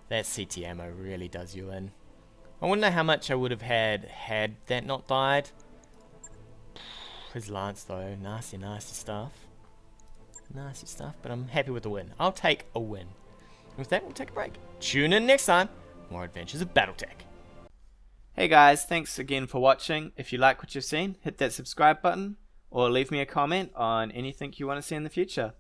That CT ammo really does you in. I wonder how much I would have had that not died. His lance though, nasty stuff. Nasty stuff, but I'm happy with the win. I'll take a win. And with that, we'll take a break. Tune in next time. More adventures of BattleTech. Hey guys, thanks again for watching. If you like what you've seen, hit that subscribe button or leave me a comment on anything you want to see in the future.